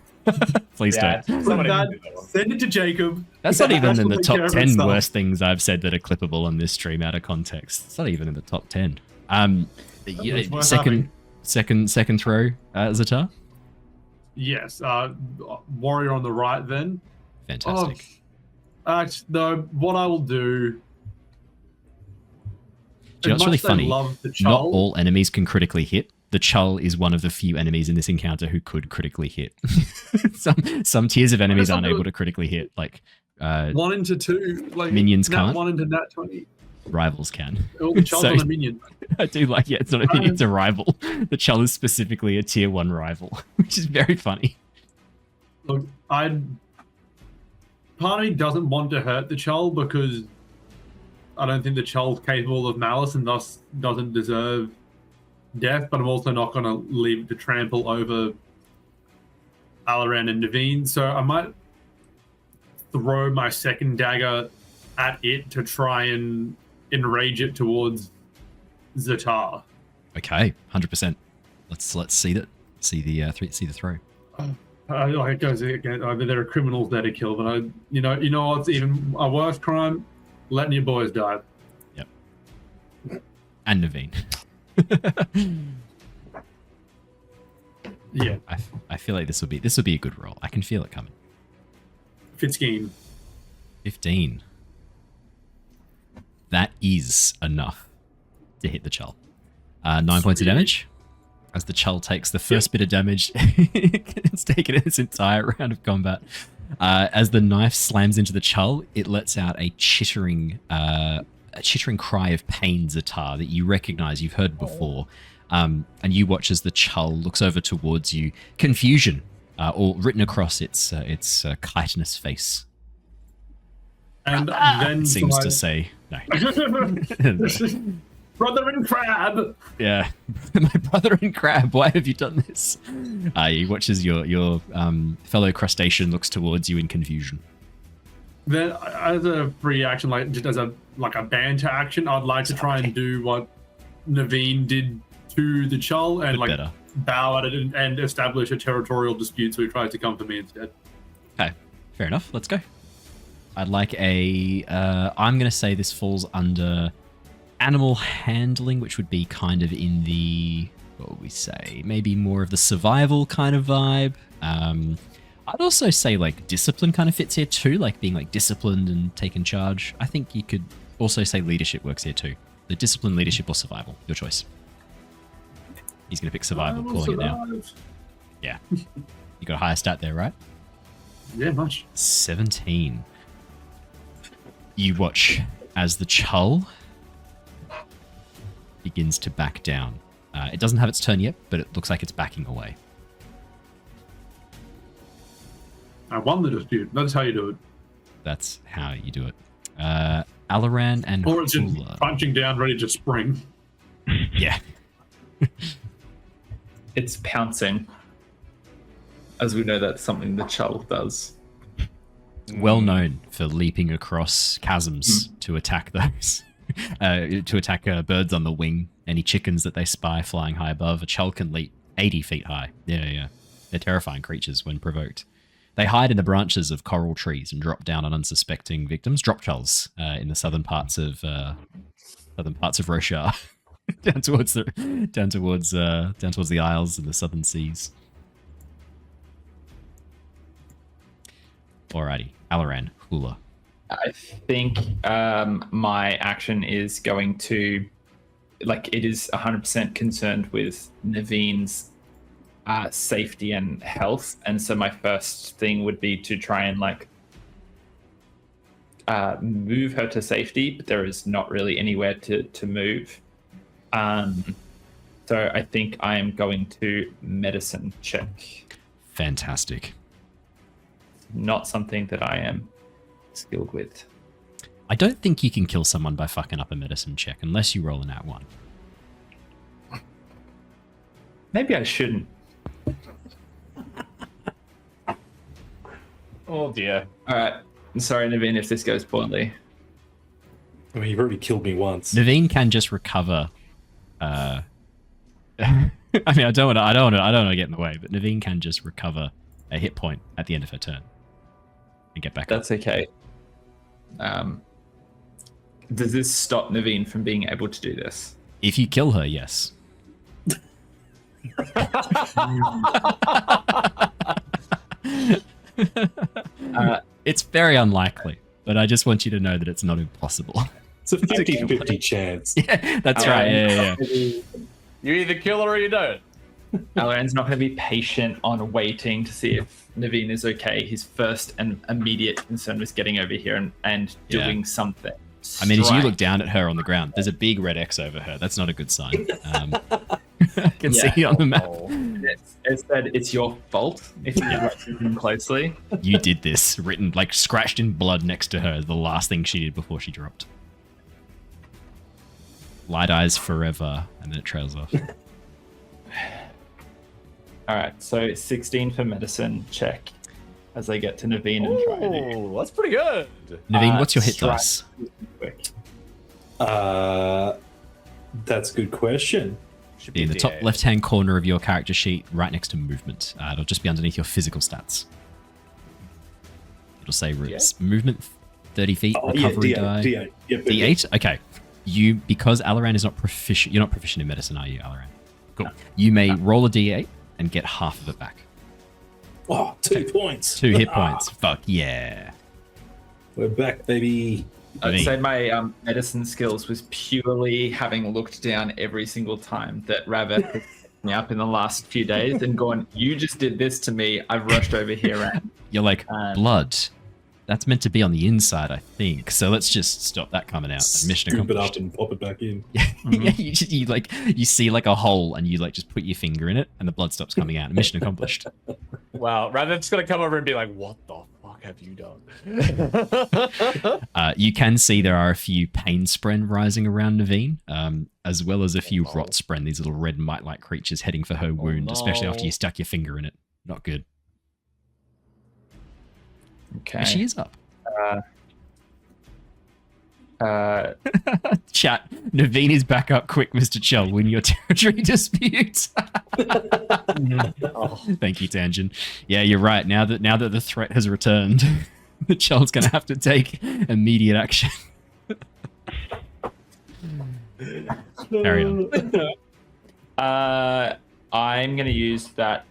Please don't. Send it to Jacob. That's not even in the Take top care of 10 itself. worst things I've said that are clippable on this stream out of context. It's not even in the top 10. It's worth Second throw, Ztar. Yes. Warrior on the right then. Fantastic. No, what I will do. Do you know what's really as much as I funny? love the Not Chull, all enemies can critically hit. The Chull is one of the few enemies in this encounter who could critically hit. some tiers of enemies aren't able to critically hit, like 1 into 2, like minions nat can't. 1 into nat 20. Rivals can. All the Chull's So- on a minion. I do like, yeah, it's not a minion, it's a rival. The Chull is specifically a tier 1 rival, which is very funny. Look, part of me doesn't want to hurt the Chull because I don't think the Chull's capable of malice and thus doesn't deserve death, but I'm also not going to leave it to trample over Alaran and Neivien, so I might throw my second dagger at it to try and enrage it towards Ztar. Okay, 100%. Let's see that. See the throw. Like it goes again. There are criminals there to kill, but you know what's even a worse crime? Letting your boys die. Yep. And Neivien. Yeah, I feel like this will be a good roll. I can feel it coming. 15. 15. That is enough to hit the Chull. 9 points of damage. As the Chull takes the first bit of damage, it's taken its entire round of combat. As the knife slams into the Chull, it lets out a chittering cry of pain, Ztar, that you recognize, you've heard before. And you watch as the Chull looks over towards you. Confusion, or written across its chitinous face. And then Seems to say no. Brother in crab. Yeah, my brother in crab. Why have you done this? You watch as your fellow crustacean looks towards you in confusion. Then, as a free action, like just as a banter action, I'd like to try and do what Neivien did to the Chull and like better. bow at it and establish a territorial dispute. So he tries to come for me instead. Okay, fair enough. Let's go. I'd like a. I'm going to say this falls under animal handling, which would be kind of in the, what would we say, maybe more of the survival kind of vibe. I'd also say like discipline kind of fits here too, like being like disciplined and taking charge. I think you could also say leadership works here too. The discipline, leadership, or survival, your choice. He's going to pick survival, calling it now. Yeah. You got a higher stat there, right? Yeah, much. 17. You watch as the Chull begins to back down. It doesn't have its turn yet, but it looks like it's backing away. I won the dispute. That's how you do it. That's how you do it. Alaran and Or it's just Hula. punching down, ready to spring. Yeah. It's pouncing. As we know, that's something the Chull does. Well known for leaping across chasms to attack those. To attack birds on the wing, any chickens that they spy flying high above. A Chull can leap 80 feet high. Yeah. They're terrifying creatures when provoked. They hide in the branches of coral trees and drop down on unsuspecting victims. Drop Chulls in the southern parts of Roshar, down towards the Isles and the southern seas. Alrighty, Alaran, Hula. I think my action is going to, like, it is 100% concerned with Naivien's safety and health, and so my first thing would be to try and move her to safety, but there is not really anywhere to move. So I think I am going to medicine check. Fantastic. Not something that I am skilled with. I don't think you can kill someone by fucking up a medicine check unless you roll an @1. Maybe I shouldn't. Oh dear. All right. I'm sorry, Neivien, if this goes poorly. I mean, you've already killed me once. Neivien can just recover. I mean, I don't want to get in the way, but Neivien can just recover a hit point at the end of her turn and get back up. That's okay. Does this stop Neivien from being able to do this? If you kill her, yes. It's very unlikely, but I just want you to know that it's not impossible. It's a 50-50 chance. Yeah, that's right. Yeah. You either kill her or you don't. Alaran's not going to be patient on waiting to see if Neivien is okay. His first and immediate concern was getting over here and doing something. I mean, as you look down at her on the ground, there's a big red X over her. That's not a good sign. I can see it on the map. It said it's your fault if you watch him closely. You did this, written, like, scratched in blood next to her, the last thing she did before she dropped. Light eyes forever, and then it trails off. All right, so 16 for medicine check as I get to Neivien and try to... Oh, that's pretty good. Neivien, what's your hit strike. dice? Quick. That's a good question. Should In the top left-hand corner of your character sheet, right next to movement. It'll just be underneath your physical stats. It'll say movement 30 feet, recovery die. D8. Yep, D8? Okay. Because Alaran is not proficient, you're not proficient in medicine, are you, Alaran? Cool. No. You may roll a D8 and get half of it back. Oh, 2 points. 2 hit points. Fuck yeah. We're back, baby. I'd say my medicine skills was purely having looked down every single time that Rav-eth picked me up in the last few days and gone, you just did this to me. I've rushed over here and... You're like, blood. That's meant to be on the inside, I think. So let's just stop that coming out. Mission Scoop it accomplished. up and pop it back in. Yeah, you see like a hole and you like just put your finger in it and the blood stops coming out. Mission accomplished. Wow, Rav-eth's gonna come over and be like, "What the fuck have you done?" You can see there are a few pain spren rising around Neivien, as well as a few rot spren. These little red mite-like creatures heading for her wound, especially after you stuck your finger in it. Not good. Okay. She is up. Chat. Neivien is back up quick, Mr. Chell. Win your territory dispute. Thank you, Tangent. Yeah, you're right. Now that the threat has returned, the Chell's going to have to take immediate action. Carry on. I'm going to use that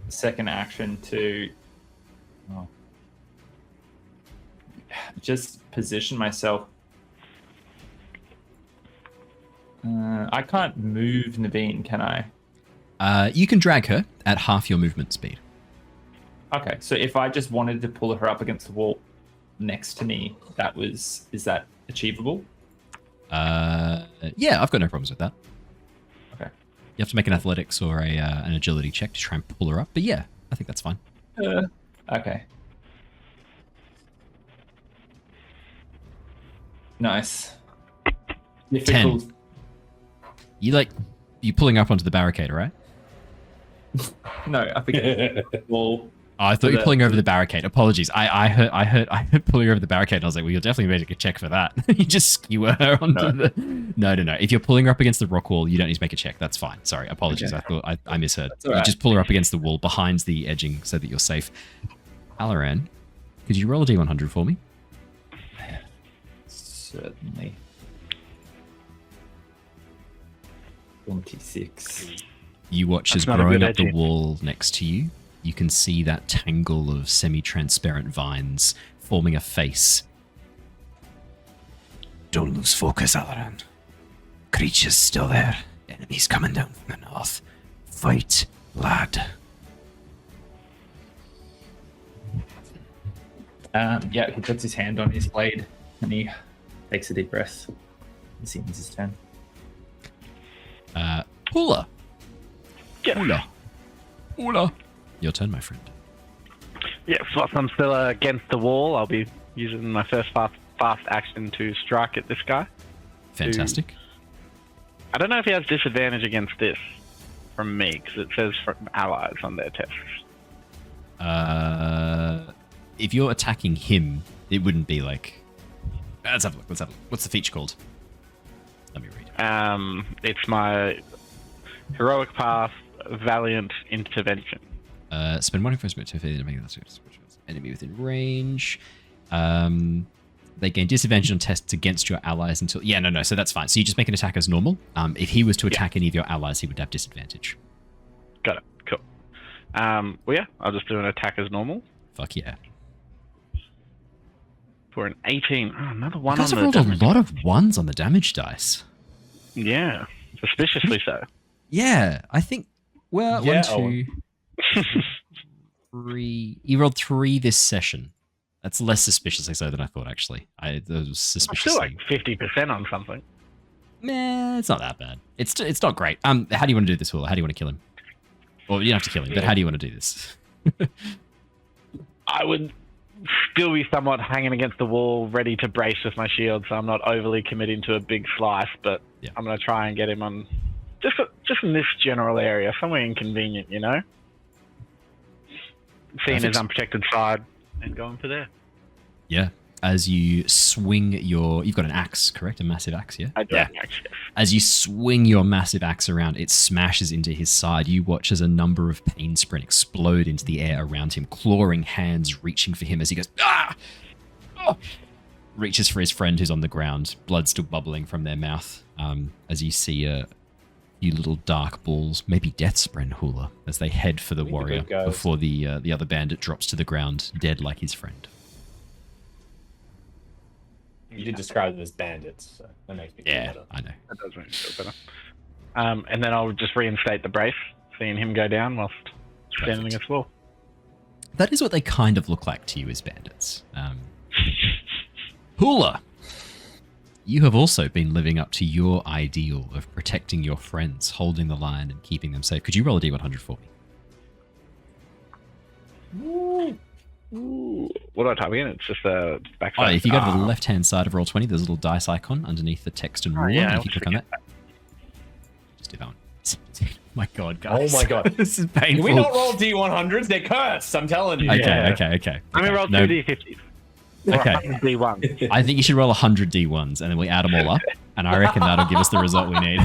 second action to just position myself. I can't move Neivien, can I? You can drag her at half your movement speed. Okay, so if I just wanted to pull her up against the wall next to me, is that achievable? Yeah, I've got no problems with that. Okay. You have to make an athletics or an agility check to try and pull her up, but yeah, I think that's fine. Okay. Nice. 10. You pulling up onto the barricade, right? No, up against the wall. Oh, I thought you were pulling over the barricade. Apologies. I heard pulling over the barricade. And I was like, well, you'll definitely make a check for that. You just skewer her onto the... No. If you're pulling her up against the rock wall, you don't need to make a check. That's fine. Sorry. Apologies. Okay. I thought I misheard. You just pull her up against the wall behind the edging so that you're safe. Alaran, could you roll a D100 for me? Certainly. 26. You watch as growing up the wall next to you, you can see that tangle of semi-transparent vines forming a face. Don't lose focus, Alaran. Creature's still there. Enemies coming down from the north. Fight, lad. Yeah, he puts his hand on his blade and he takes a deep breath. He seems his turn. Hula. Yes. Hula. Your turn, my friend. Yes, whilst I'm still against the wall, I'll be using my first fast action to strike at this guy. Fantastic. I don't know if he has disadvantage against this from me, because it says from allies on their tests. If you're attacking him, it wouldn't be like... Let's have a look. What's the feature called? Let me read. It's my heroic path, valiant intervention. Spend one first to enemy within range. They gain disadvantage on tests against your allies until... Yeah, no. So that's fine. So you just make an attack as normal. If he was to attack any of your allies, he would have disadvantage. Got it. Cool. Well, yeah, I'll just do an attack as normal. Fuck yeah. For an 18. Oh, another one you on guys have the rolled damage. a lot of ones on the damage dice. Yeah, suspiciously so. Yeah, I think... Well, Yeah, 1, 2, 3... You rolled 3 this session. That's less suspiciously so than I thought, actually. That was I'm suspiciously... still like 50% on something. Meh, it's not that bad. It's not great. How do you want to do this, Hula? How do you want to kill him? Well, you don't have to kill him, but how do you want to do this? I would still be somewhat hanging against the wall, ready to brace with my shield, so I'm not overly committing to a big slice, but Yeah. I'm going to try and get him on just in this general area, somewhere inconvenient, you know? Seeing his Perfect. unprotected side and going for there. Yeah. As you swing your... You've got an axe, correct? A massive axe, yeah? I do Yeah. actually. As you swing your massive axe around, it smashes into his side. You watch as a number of pain sprint explode into the air around him, clawing hands reaching for him as he goes, ah! Oh! Reaches for his friend who's on the ground, blood still bubbling from their mouth. As you see a few little dark balls, maybe death spren, Hula, as they head for the Meet the warrior good guys. before the other bandit drops to the ground, dead like his friend. You did describe them as bandits, so that makes me feel Yeah, better. I know. That does make me feel better. And then I'll just reinstate the brace, seeing him go down whilst standing Perfect. against the wall. That is what they kind of look like to you as bandits. Hula, you have also been living up to your ideal of protecting your friends, holding the line and keeping them safe. Could you roll a d100 for me? What do I type again? It's just a backside. If you go to the left-hand side of Roll20, there's a little dice icon underneath the text and ruler. yeah, If you I'll click on that, just do that one. My God, guys. Oh my God. This is Can painful. we not roll D100s? They're cursed, I'm telling you. Okay. Let me roll No, 2d50s. Or Okay. 100d1. I think you should roll 100 d1s, and then we add them all up, and I reckon that'll give us the result we need.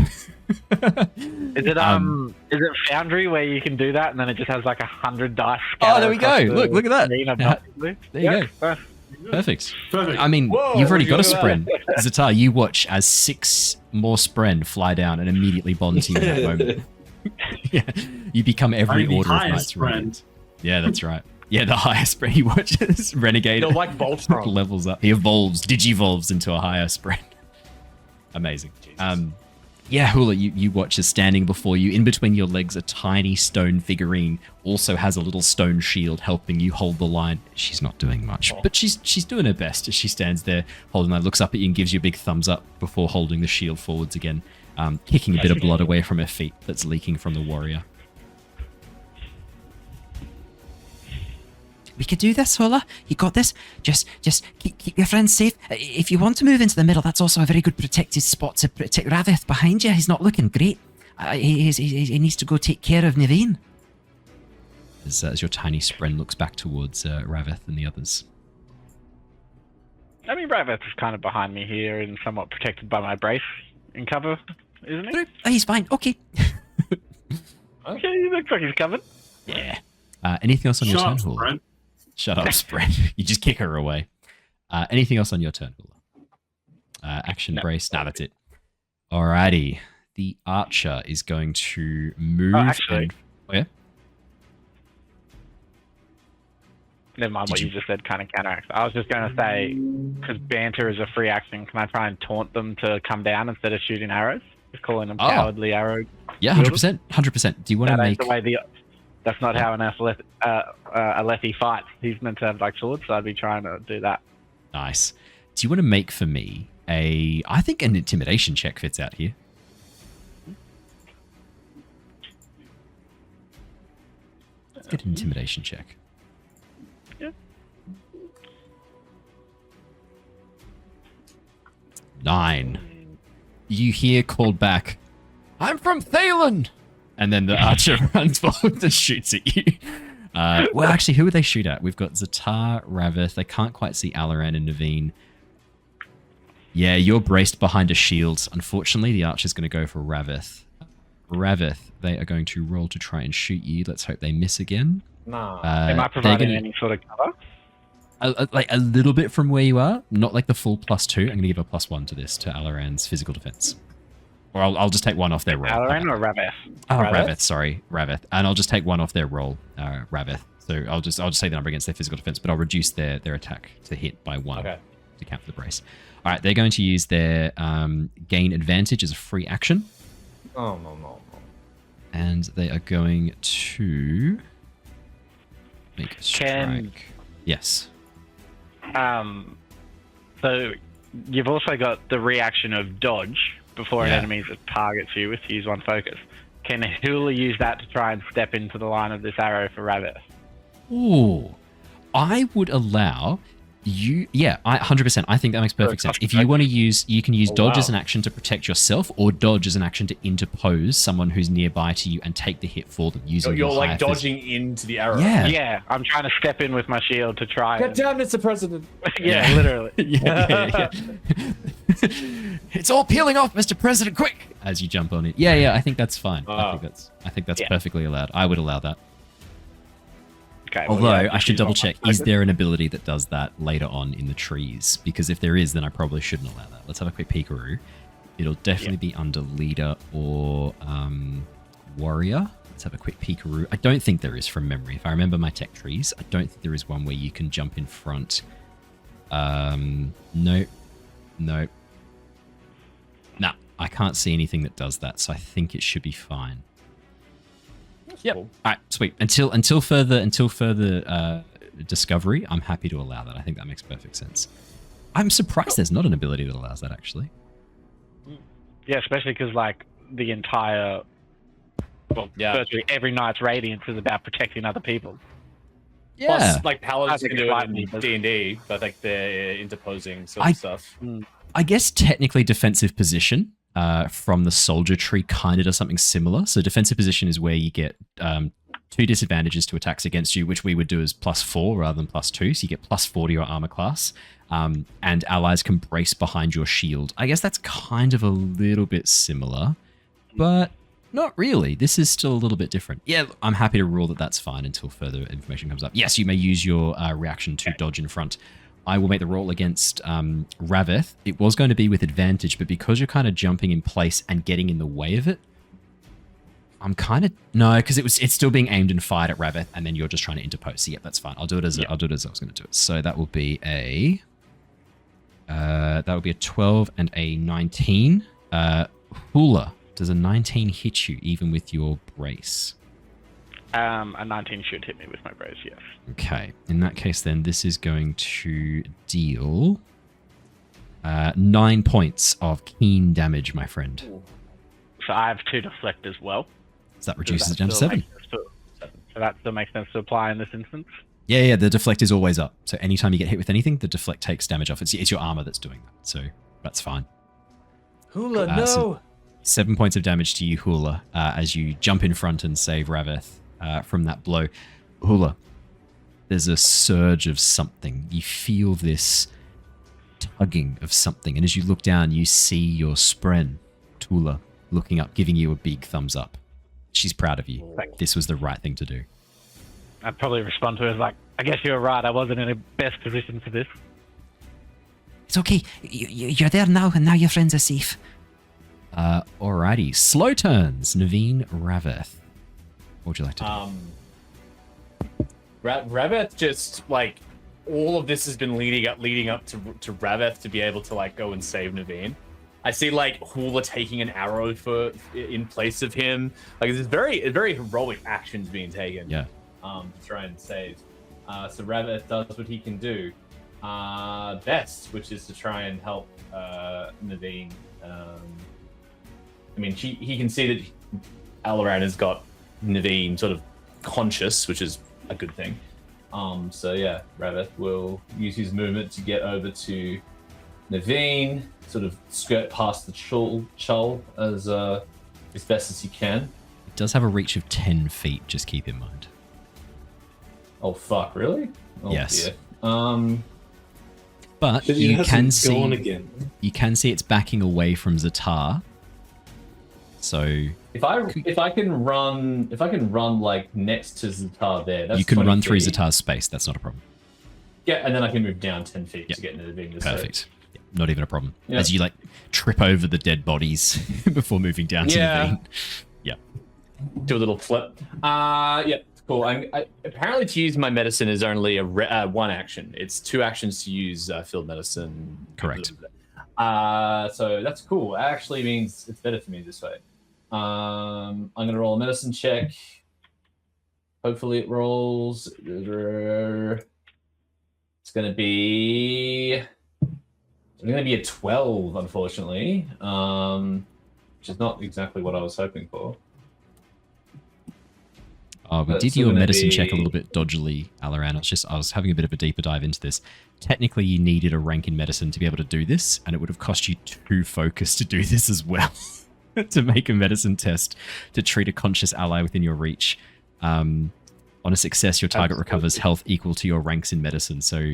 Is it Foundry where you can do that and then it just has like 100 dice? Oh, there we go. scattered Look at that. screen of Yeah. dice? There you go. Perfect. Perfect. I mean, Whoa, you've already got a look at spren. Ztar, you watch as 6 more spren fly down and immediately bond to you in that moment. Yeah, you become every I'm the order of highest knights. Renegade. Yeah, that's right. Yeah, the highest spren. He watches Renegade. They're like Voltron. Levels up. He evolves, digivolves into a higher spren. Amazing. Yeah, Hula, you watch as standing before you, in between your legs, a tiny stone figurine also has a little stone shield helping you hold the line. She's not doing much, but she's doing her best as she stands there holding the line, looks up at you and gives you a big thumbs up before holding the shield forwards again, kicking a bit of blood away from her feet that's leaking from the warrior. We could do this, Hula. You got this. Just keep your friends safe. If you want to move into the middle, that's also a very good protected spot to protect Rav-eth behind you. He's not looking great. He needs to go take care of Neivien. As your tiny spren looks back towards Rav-eth and the others. I mean, Rav-eth is kind of behind me here and somewhat protected by my brace in cover, isn't he? Oh, he's fine. Okay. Okay, he looks like he's covered. Yeah. Anything else on your Shut turn, up, Hula? Brent. Shut up, Spren. You just kick her away. Anything else on your turn, Hula? Action brace. Nah, that's it. Alrighty. The archer is going to move. Actually. Oh, yeah? Never mind what you just said, kind of counteracts. I was just going to say, because banter is a free action, can I try and taunt them to come down instead of shooting arrows? Just calling them cowardly arrow. Yeah, 100%. 100%. Do you want to That make... ain't the way that's not how an Aelthi fights. He's meant to have like swords, so I'd be trying to do that. Nice. Do you want to make for me I think an intimidation check fits out here. Get an intimidation check. Yeah. 9. You hear called back, "I'm from Thalen!" And then the archer runs forward and shoots at you. Well, actually, who would they shoot at? We've got Ztar, Rav-eth. They can't quite see Alaran and Neivien. Yeah, you're braced behind a shield. Unfortunately, the archer's going to go for Rav-eth. Rav-eth, they are going to roll to try and shoot you. Let's hope they miss again. Nah. Am I providing any sort of cover? Like a little bit from where you are, not like the full +2. I'm going to give a +1 to this, to Alaran's physical defense. Or I'll just take 1 off their roll. Alaran or Rav-eth? Oh, Rav-eth, sorry. Rav-eth. And I'll just take 1 off their roll, Rav-eth. So I'll just say the number against their physical defense, but I'll reduce their attack to hit by 1 to count for the brace. All right, they're going to use their gain advantage as a free action. Oh, no. And they are going to make a strike. Yes. So you've also got the reaction of dodge before an enemy targets you with use 1 focus. Can Hula use that to try and step into the line of this arrow for Rav-eth? Ooh. I would allow you... Yeah, 100%. I think that makes perfect sense. If you want to use... You can use dodge as an action to protect yourself, or dodge as an action to interpose someone who's nearby to you and take the hit for them using You're like dodging into the arrow. Yeah, I'm trying to step in with my shield to try Get down, Mr. President! Yeah, literally. yeah. It's all peeling off, Mr. President, quick! As you jump on it. Yeah, I think that's fine. I think that's perfectly allowed. I would allow that. Okay, although, I should double check, is there an ability that does that later on in the trees? Because if there is, then I probably shouldn't allow that. Let's have a quick peekaroo. It'll definitely be under leader or warrior. Let's have a quick peekaroo. I don't think there is from memory. If I remember my tech trees, I don't think there is one where you can jump in front. Nope. Nah, I can't see anything that does that, so I think it should be fine. Yep. Cool. All right, sweet. Until further discovery, I'm happy to allow that. I think that makes perfect sense. I'm surprised there's not an ability that allows that, actually. Yeah, especially because like the entire, virtually every knight's radiance is about protecting other people. Yeah. Plus, like paladins can do it in D&D, but like they're interposing sort of stuff. I guess technically defensive position. From the soldier tree kind of does something similar. So defensive position is where you get 2 disadvantages to attacks against you, which we would do as +4 rather than +2. So you get +4 to your armor class, and allies can brace behind your shield. I guess that's kind of a little bit similar, but not really. This is still a little bit different. Yeah, I'm happy to rule that that's fine until further information comes up. Yes, you may use your reaction to dodge in front. I will make the roll against Rav-eth. It was going to be with advantage, but because you're kind of jumping in place and getting in the way of it, I'm kind of... No, because it's still being aimed and fired at Rav-eth, and then you're just trying to interpose. So yeah, that's fine. I'll do it as I was going to do it. So that will be a... that will be a 12 and a 19. Hula, does a 19 hit you even with your brace? A 19 should hit me with my brace, yes. Okay. In that case, then, this is going to deal 9 points of keen damage, my friend. So I have 2 deflect as well. So that reduces it down to 7. So that still makes sense to apply in this instance? Yeah, the deflect is always up. So anytime you get hit with anything, the deflect takes damage off. It's your armor that's doing that. So that's fine. Hula, no! So 7 points of damage to you, Hula, as you jump in front and save Rav-eth from that blow. Hula, there's a surge of something. You feel this tugging of something. And as you look down, you see your spren, Hula, looking up, giving you a big thumbs up. She's proud of you. This was the right thing to do. I'd probably respond to her as like, I guess you're right. I wasn't in the best position for this. It's okay. You're there now, and now your friends are safe. Alrighty. Slow turns. Neivien, Rav-eth. What would you like to do? Rav-eth just, like, all of this has been leading up to Rav-eth to be able to, like, go and save Neivien. I see, like, Hula taking an arrow in place of him. Like, there's very heroic actions being taken. Yeah. To try and save. So Rav-eth does what he can do best, which is to try and help Neivien. I mean, he can see that Alaran has got Neivien sort of conscious, which is a good thing. So yeah, Rav-eth will use his movement to get over to Neivien, sort of skirt past the Chull as best as he can. It does have a reach of 10 feet, just keep in mind. Oh fuck, really? Oh, yes. Dear. But you can see again. You can see it's backing away from Ztar. So if I can run like next to Ztar there, that's you can run through feet. Zatar's space. That's not a problem. Yeah, and then I can move down 10 feet to get into the being. Perfect. Yeah, not even a problem. Yeah. As you like trip over the dead bodies before moving down to the vein. Yeah. Do a little flip. Yeah, cool. I apparently to use my medicine is only a one action. It's 2 actions to use field medicine. Correct. So that's cool. That actually means it's better for me this way. I'm gonna roll a medicine check. Hopefully it rolls. It's gonna be a 12, unfortunately. Which is not exactly what I was hoping for. Oh, we did your medicine check a little bit dodgily, Alaran. I was having a bit of a deeper dive into this. Technically, you needed a rank in medicine to be able to do this, and it would have cost you 2 focus to do this as well. To make a medicine test to treat a conscious ally within your reach. On a success, your target recovers health equal to your ranks in medicine. So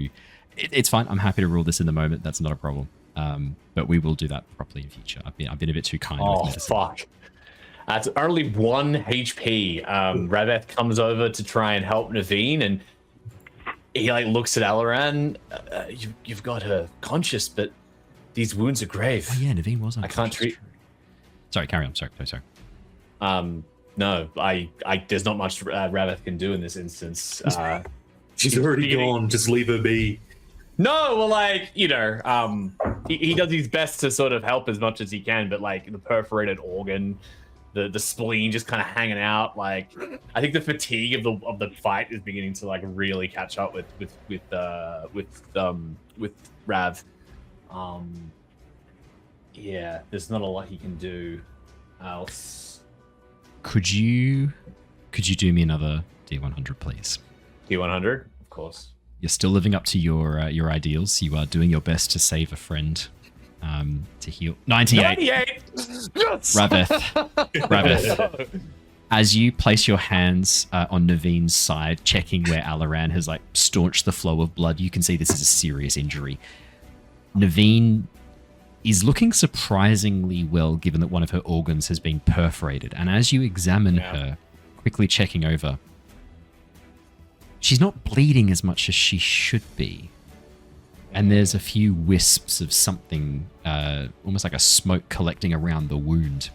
it's fine. I'm happy to rule this in the moment. That's not a problem. But we will do that properly in future. I've been a bit too kind with medicine. Oh, fuck. That's only 1 HP. Rav-eth comes over to try and help Neivien, and he like looks at Alaran. You've got her conscious, but these wounds are grave. Oh yeah, Neivien was unconscious. I can't treat. Sorry, carry on. Sorry. No, I there's not much Rav-eth can do in this instance. She's already gone. Just leave her be. No, well, like, you know, he does his best to sort of help as much as he can, but like the perforated organ, the spleen just kind of hanging out. Like, I think the fatigue of the fight is beginning to like really catch up with Rav. Yeah, there's not a lot he can do else. Could you do me another D100, please? D100, of course. You're still living up to your ideals. You are doing your best to save a friend, to heal. 98. Yes! Rav-eth. As you place your hands on Naveen's side, checking where Alaran has like staunched the flow of blood, you can see this is a serious injury. Neivien is looking surprisingly well, given that one of her organs has been perforated. And as you examine her, quickly checking over, she's not bleeding as much as she should be. And there's a few wisps of something, almost like a smoke collecting around the wound.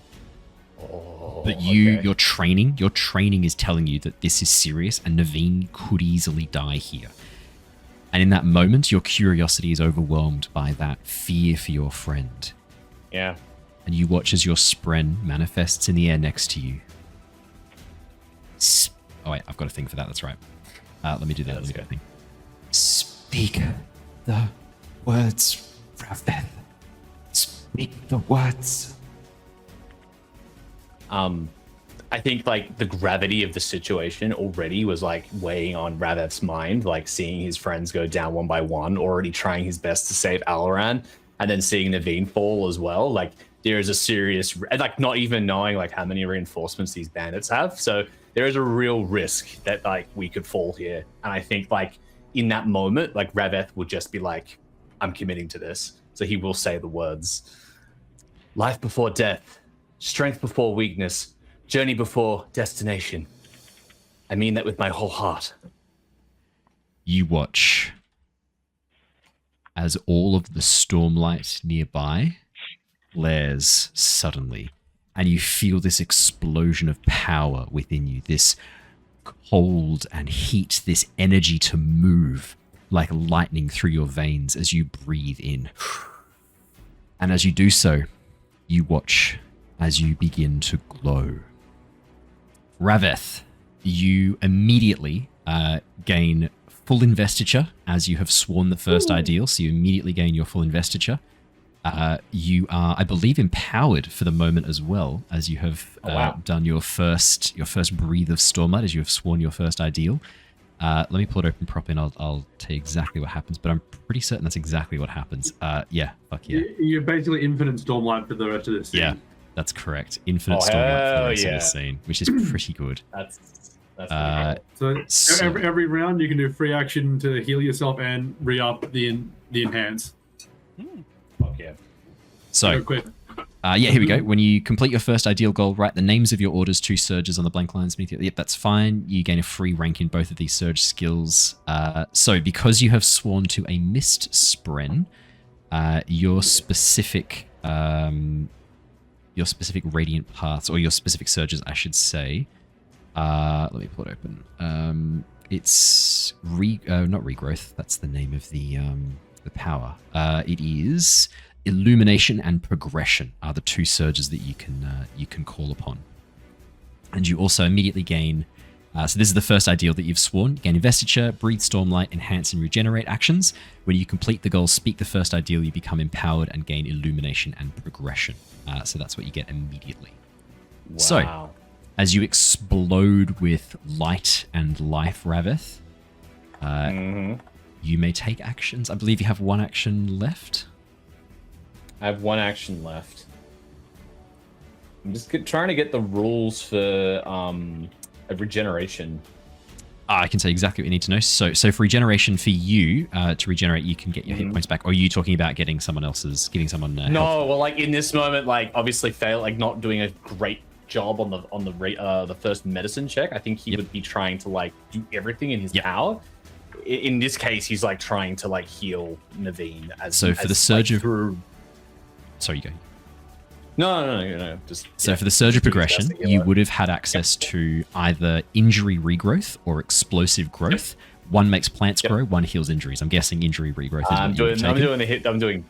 But your training is telling you that this is serious and Neivien could easily die here. And in that moment, your curiosity is overwhelmed by that fear for your friend. Yeah. And you watch as your spren manifests in the air next to you. Oh wait, I've got a thing for that, that's right. Let me do that. Let me do that thing. Speak the words, Rav-eth. Speak the words. I think like the gravity of the situation already was like weighing on Rav-eth's mind, like seeing his friends go down one by one, already trying his best to save Alaran, and then seeing Neivien fall as well. Like there is a serious, like not even knowing like how many reinforcements these bandits have. So there is a real risk that like we could fall here. And I think like in that moment, like Rav-eth would just be like, I'm committing to this. So he will say the words, life before death, strength before weakness, journey before destination. I mean that with my whole heart. You watch as all of the stormlight nearby flares suddenly, and you feel this explosion of power within you, this cold and heat, this energy to move like lightning through your veins as you breathe in. And as you do so, you watch as you begin to glow. Rav-eth, you immediately gain full investiture as you have sworn the first ideal, so you immediately gain your full investiture. You are, I believe, empowered for the moment as well, as you have done your first breathe of Stormlight, as you have sworn your first ideal. Let me pull it open properly, and I'll tell you exactly what happens. But I'm pretty certain that's exactly what happens. Yeah, fuck yeah. You're basically infinite Stormlight for the rest of this scene. Yeah, that's correct. Infinite Stormlight for the rest of the scene, which is pretty good. That's so every round you can do free action to heal yourself and re-up the enhance. Fuck yeah. So, here we go. When you complete your first ideal goal, write the names of your orders, 2 surges on the blank lines beneath you. Yep, that's fine. You gain a free rank in both of these surge skills. So, because you have sworn to a mist spren, your specific radiant paths, or your specific surges, I should say. Let me pull it open. It's not regrowth. That's the name of the power. It is illumination and progression are the 2 surges that you can call upon, and you also immediately gain. So this is the first ideal that you've sworn. Gain investiture, breathe stormlight, enhance and regenerate actions. When you complete the goal, speak the first ideal, you become empowered and gain illumination and progression. So that's what you get immediately. Wow. So, as you explode with light and life, Rav-eth, you may take actions. I believe you have 1 action left. I have 1 action left. I'm just trying to get the rules for regeneration. I can say exactly what you need to know. So for regeneration, for you to regenerate, you can get your hit points back. Or are you talking about giving someone no, health? well, like in this moment, like obviously not doing a great job on the first medicine check. I think he would be trying to like do everything in his power. In this case, he's like trying to like heal Neivien for the surge of through. Sorry, you go. No. For the surge of progression, you would have had access to either injury regrowth or explosive growth. One makes plants grow, one heals injuries. I'm guessing injury regrowth is what you've taken.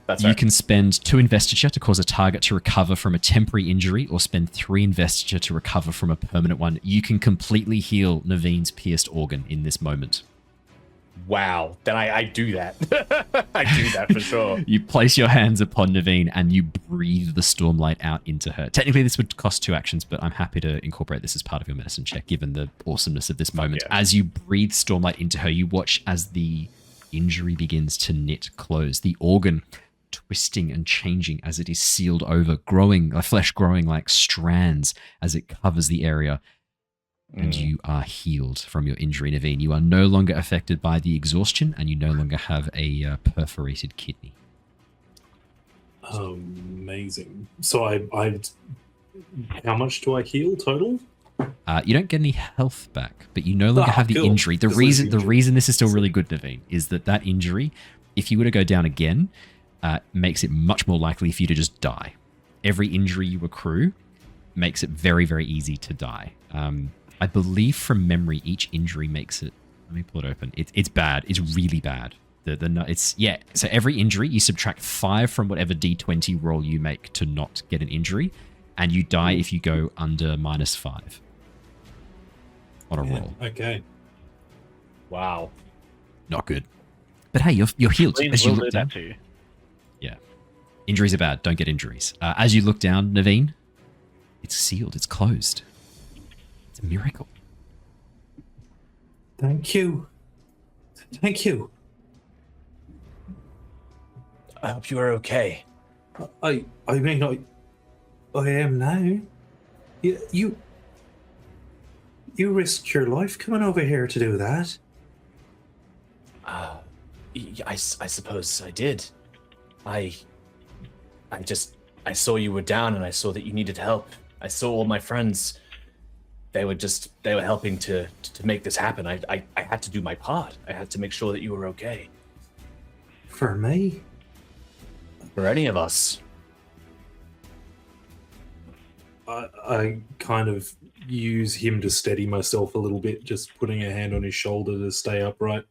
That's you right. can spend 2 investiture to cause a target to recover from a temporary injury, or spend 3 investiture to recover from a permanent one. You can completely heal Naivien's pierced organ in this moment. Wow, then I do that. I do that for sure. You place your hands upon Neivien and you breathe the stormlight out into her. Technically, this would cost 2 actions, but I'm happy to incorporate this as part of your medicine check, given the awesomeness of this moment. Yeah. As you breathe stormlight into her, you watch as the injury begins to knit close. The organ twisting and changing as it is sealed over, flesh growing like strands as it covers the area. And you are healed from your injury, Neivien. You are no longer affected by the exhaustion, and you no longer have a perforated kidney. Amazing. So I how much do I heal total? You don't get any health back, but you no longer have the injury. The reason this is still really good, Neivien, is that injury, if you were to go down again, makes it much more likely for you to just die. Every injury you accrue makes it very, very easy to die. I believe from memory, each injury makes it. Let me pull it open. It's bad. It's really bad. So every injury you subtract 5 from whatever D20 roll you make to not get an injury, and you die if you go under -5 on a roll. Okay. Wow. Not good. But hey, you're healed as you look down. Too. Yeah. Injuries are bad. Don't get injuries. As you look down, Neivien, it's sealed. It's closed. It's a miracle. Thank you. Thank you. I hope you are okay. I mean, I am now. You risked your life coming over here to do that. I suppose I did. I saw you were down, and I saw that you needed help. I saw all my friends. They were helping to make this happen. I had to do my part. I had to make sure that you were okay. For me? For any of us. I kind of use him to steady myself a little bit, just putting a hand on his shoulder to stay upright.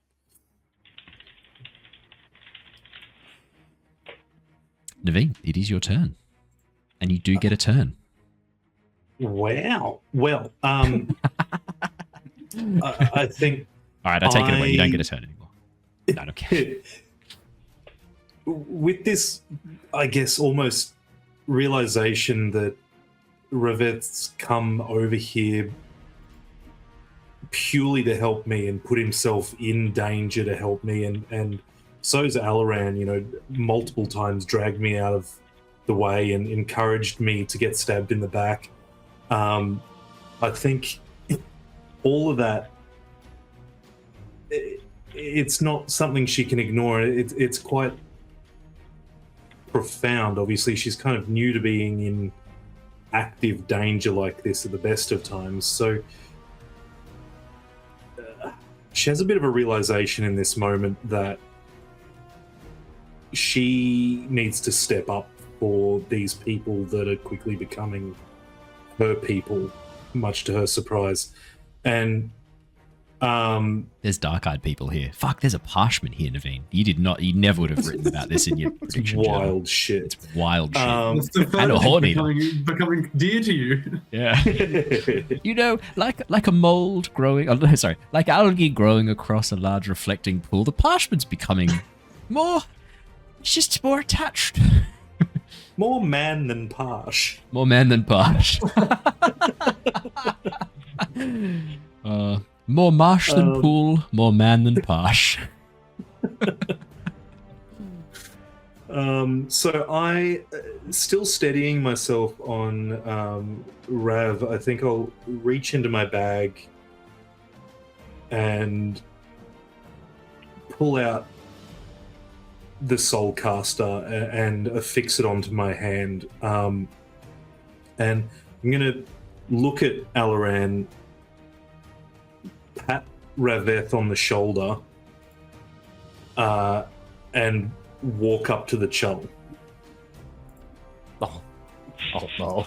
Neivien, it is your turn. And you do get a turn. Wow. Well, I think. All right, I take it away. You don't get a turn anymore. No, okay. with this, I guess, almost realization that Rav-eth's come over here purely to help me and put himself in danger to help me, and so's Alaran, you know, multiple times dragged me out of the way and encouraged me to get stabbed in the back. I think all of that, it's not something she can ignore. It's quite profound. Obviously, she's kind of new to being in active danger like this at the best of times. So she has a bit of a realization in this moment that she needs to step up for these people that are quickly becoming her people, much to her surprise. And there's dark-eyed people here. Fuck, there's a parchment here, Neivien. You never would have written about this in your prediction wild journal. shit. It's wild shit. It's the And a horn becoming dear to you. Yeah. You know, like a mold growing, like algae growing across a large reflecting pool, the parchment's becoming it's just more attached. More man than Parsh. More man than Parsh. More marsh than pool, more man than Parsh. So I, still steadying myself on Rav, I think I'll reach into my bag and pull out the Soulcaster and affix it onto my hand. And I'm going to look at Alaran, pat Rav-eth on the shoulder, and walk up to the Chull. Oh no.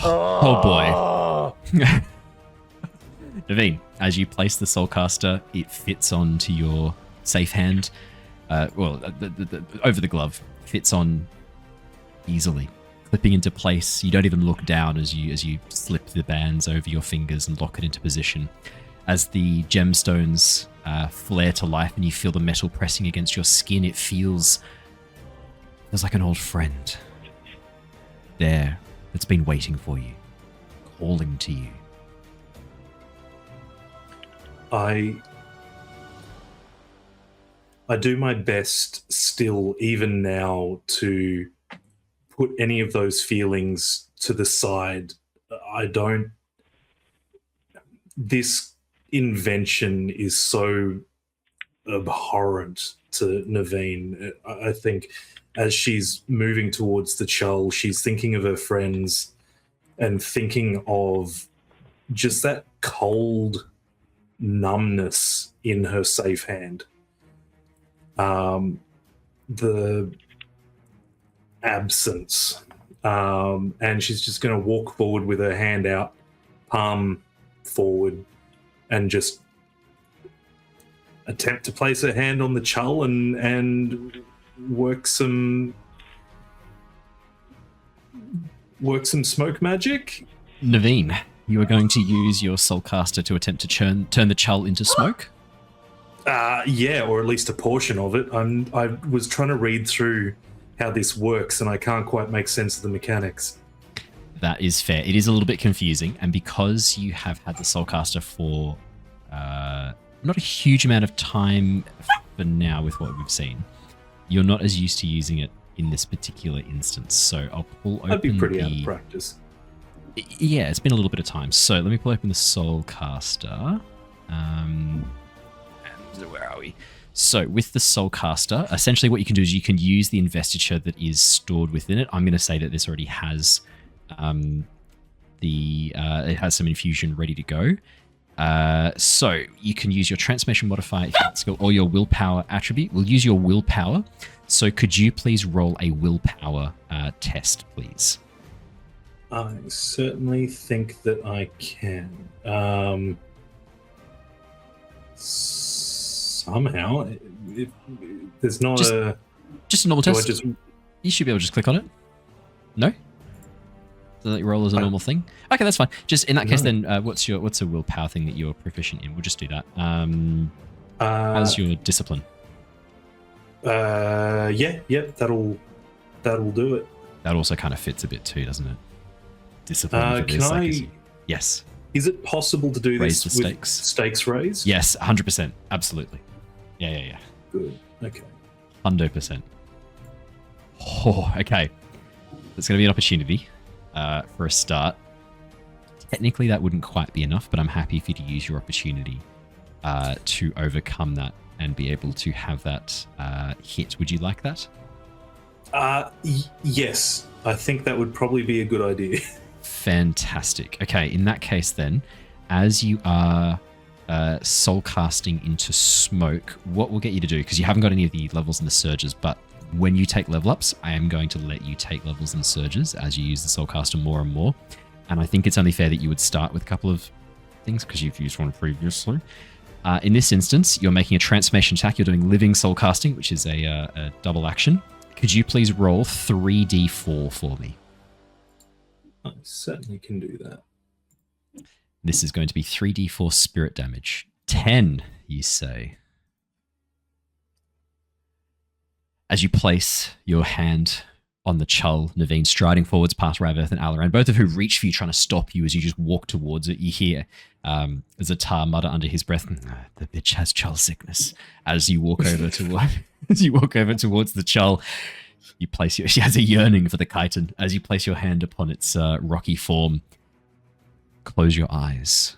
Oh boy. Neivien, as you place the Soulcaster, it fits onto your safe hand. Over the glove, fits on easily, clipping into place. You don't even look down as you slip the bands over your fingers and lock it into position. As the gemstones flare to life and you feel the metal pressing against your skin, it feels like an old friend there that's been waiting for you, calling to you. I do my best still, even now, to put any of those feelings to the side. This invention is so abhorrent to Neivien. I think as she's moving towards the Chull, she's thinking of her friends and thinking of just that cold numbness in her safe hand. The absence. And she's just going to walk forward with her hand out, palm forward, and just attempt to place her hand on the Chull and work some smoke magic. Neivien, you are going to use your Soulcaster to attempt to turn the Chull into smoke? Yeah, or at least a portion of it. I was trying to read through how this works, and I can't quite make sense of the mechanics. That is fair. It is a little bit confusing, and because you have had the Soulcaster for not a huge amount of time for now with what we've seen, you're not as used to using it in this particular instance. So I'll pull open I'd be pretty out of practice. Yeah, it's been a little bit of time. So let me pull open the Soulcaster. Where are we? So with the Soulcaster, essentially what you can do is you can use the investiture that is stored within it. I'm going to say that this already has it has some infusion ready to go. So you can use your transformation modifier skill or your willpower attribute. We'll use your willpower. So could you please roll a willpower test, please? I certainly think that I can. Somehow, there's not just a normal test. You should be able to just click on it. No? So that you roll as a normal thing? Okay, that's fine. Just in that case, then, what's a willpower thing that you're proficient in? We'll just do that. How's your discipline? Yeah, that'll do it. That also kind of fits a bit too, doesn't it? Discipline. Can I? Yes. Is it possible to do Raise this the with stakes? Stakes raised? Yes, 100%. Absolutely. Yeah. Good. Okay. 100%. Oh, okay. There's going to be an opportunity for a start. Technically, that wouldn't quite be enough, but I'm happy for you to use your opportunity to overcome that and be able to have that hit. Would you like that? Yes. I think that would probably be a good idea. Fantastic. Okay, in that case then, as you are soul casting into smoke, what we'll get you to do, because you haven't got any of the levels in the surges, but when you take level ups, I am going to let you take levels in surges as you use the Soulcaster more and more. And I think it's only fair that you would start with a couple of things because you've used one previously. In this instance, you're making a transformation attack. You're doing living soul casting, which is a double action. Could you please roll 3d4 for me? I certainly can do that. This is going to be 3d4 spirit damage. 10, you say. As you place your hand on the Chull, Neivien striding forwards past Rav-eth and Alaran, both of who reach for you, trying to stop you as you just walk towards it. You hear Ztar mutter under his breath, "The bitch has Chull sickness." As you walk over towards the Chull, she has a yearning for the chitin. As you place your hand upon its rocky form, close your eyes,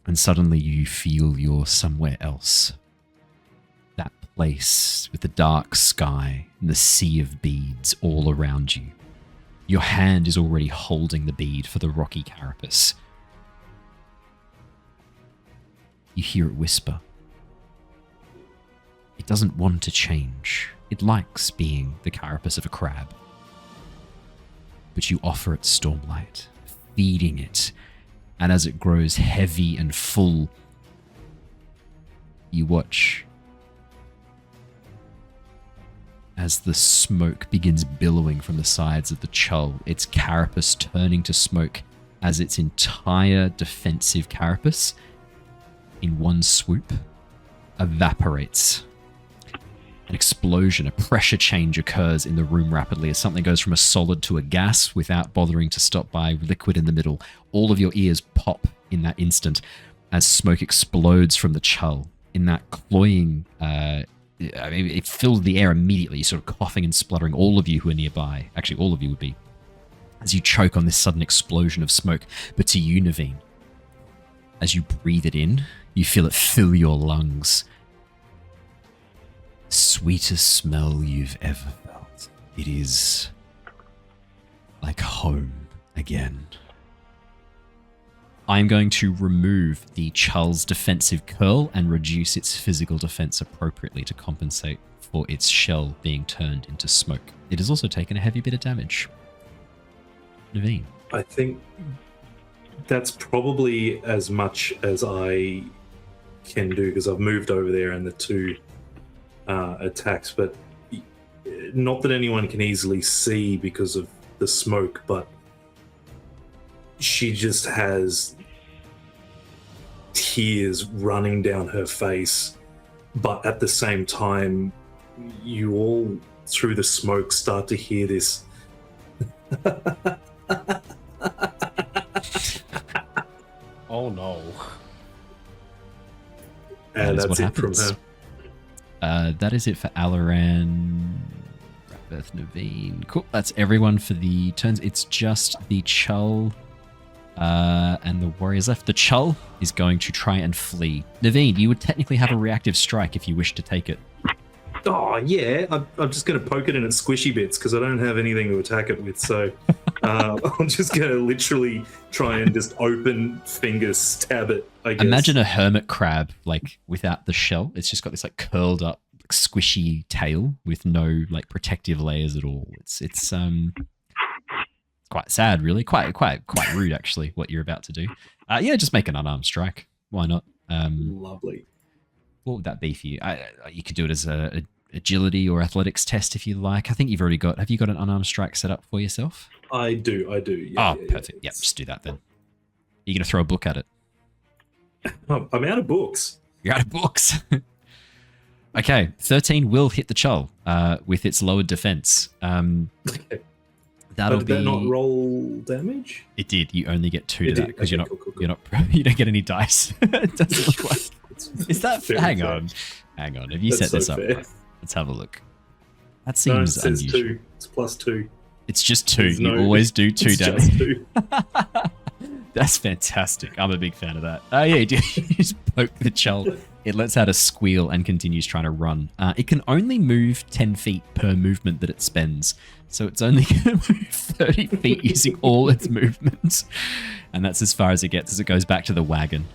and suddenly you feel you're somewhere else. That place with the dark sky and the sea of beads all around you. Your hand is already holding the bead for the rocky carapace. You hear it whisper. It doesn't want to change. It likes being the carapace of a crab. But you offer it stormlight, feeding it, and as it grows heavy and full, you watch as the smoke begins billowing from the sides of the Chull, its carapace turning to smoke as its entire defensive carapace, in one swoop, evaporates. An explosion, a pressure change occurs in the room rapidly as something goes from a solid to a gas without bothering to stop by liquid in the middle. All of your ears pop in that instant as smoke explodes from the Chull. In that cloying, it filled the air immediately, sort of coughing and spluttering, all of you who are nearby. Actually, all of you would be. As you choke on this sudden explosion of smoke. But to you, Neivien, as you breathe it in, you feel it fill your lungs. Sweetest smell you've ever felt. It is like home again. I'm going to remove the Chull's defensive curl and reduce its physical defense appropriately to compensate for its shell being turned into smoke. It has also taken a heavy bit of damage. Neivien. I think that's probably as much as I can do because I've moved over there and the two attacks, but not that anyone can easily see because of the smoke, but she just has tears running down her face, but at the same time you all through the smoke start to hear this oh no. And that's it happens. from her. That is it for Alaran, Rav-eth, Neivien. Cool. That's everyone for the turns. It's just the Chull and the warriors left. The Chull is going to try and flee. Neivien, you would technically have a reactive strike if you wish to take it. Oh, yeah. I'm just going to poke it in its squishy bits because I don't have anything to attack it with. So I'm just going to literally try and just open finger stab it, I guess. Imagine a hermit crab, like, without the shell. It's just got this, like, curled up, like, squishy tail with no, like, protective layers at all. It's quite sad, really. Quite rude, actually, what you're about to do. Yeah, just make an unarmed strike. Why not? Lovely. What would that be for you? You could do it as a agility or athletics test if you like. I think you've already got. Have you got an unarmed strike set up for yourself? I do. Yeah, Perfect. Yeah, just do that then. You're gonna throw a book at it. Oh, I'm out of books. You're out of books. Okay, 13 will hit the Chull with its lowered defense. Okay. That'll Did be. that not roll damage? It did. You only get 2 to It that did. because Okay, you're not. cool. You're not. You don't get any dice. It doesn't look like. Is that? Very Hang fair. on. Hang on. Have you That's set this so up? fair. Right? Let's have a look. That No, it seems says unusual. 2. It's +2. It's just 2. There's You no- always do 2 It's damage. just 2. That's fantastic. I'm a big fan of that. Oh yeah, you just poke the Chull. It lets out a squeal and continues trying to run. It can only move 10 feet per movement that it spends. So it's only going to move 30 feet using all its movements. And that's as far as it gets as it goes back to the wagon.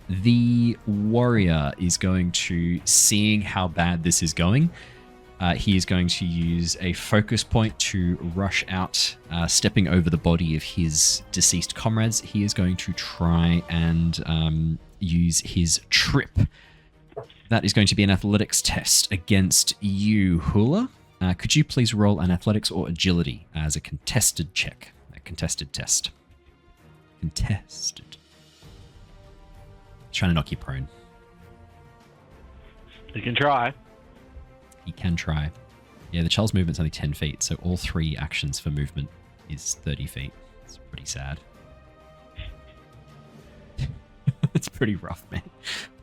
The warrior is going to, seeing how bad this is going, he is going to use a focus point to rush out, stepping over the body of his deceased comrades. He is going to try and use his trip. That is going to be an athletics test against you, Hula. Could you please roll an athletics or agility as a contested check? A contested test. Contested. Trying to knock you prone. You can try. He can try. Yeah, the Chull's movement's only 10 feet, so all 3 actions for movement is 30 feet. It's pretty sad. It's pretty rough, man.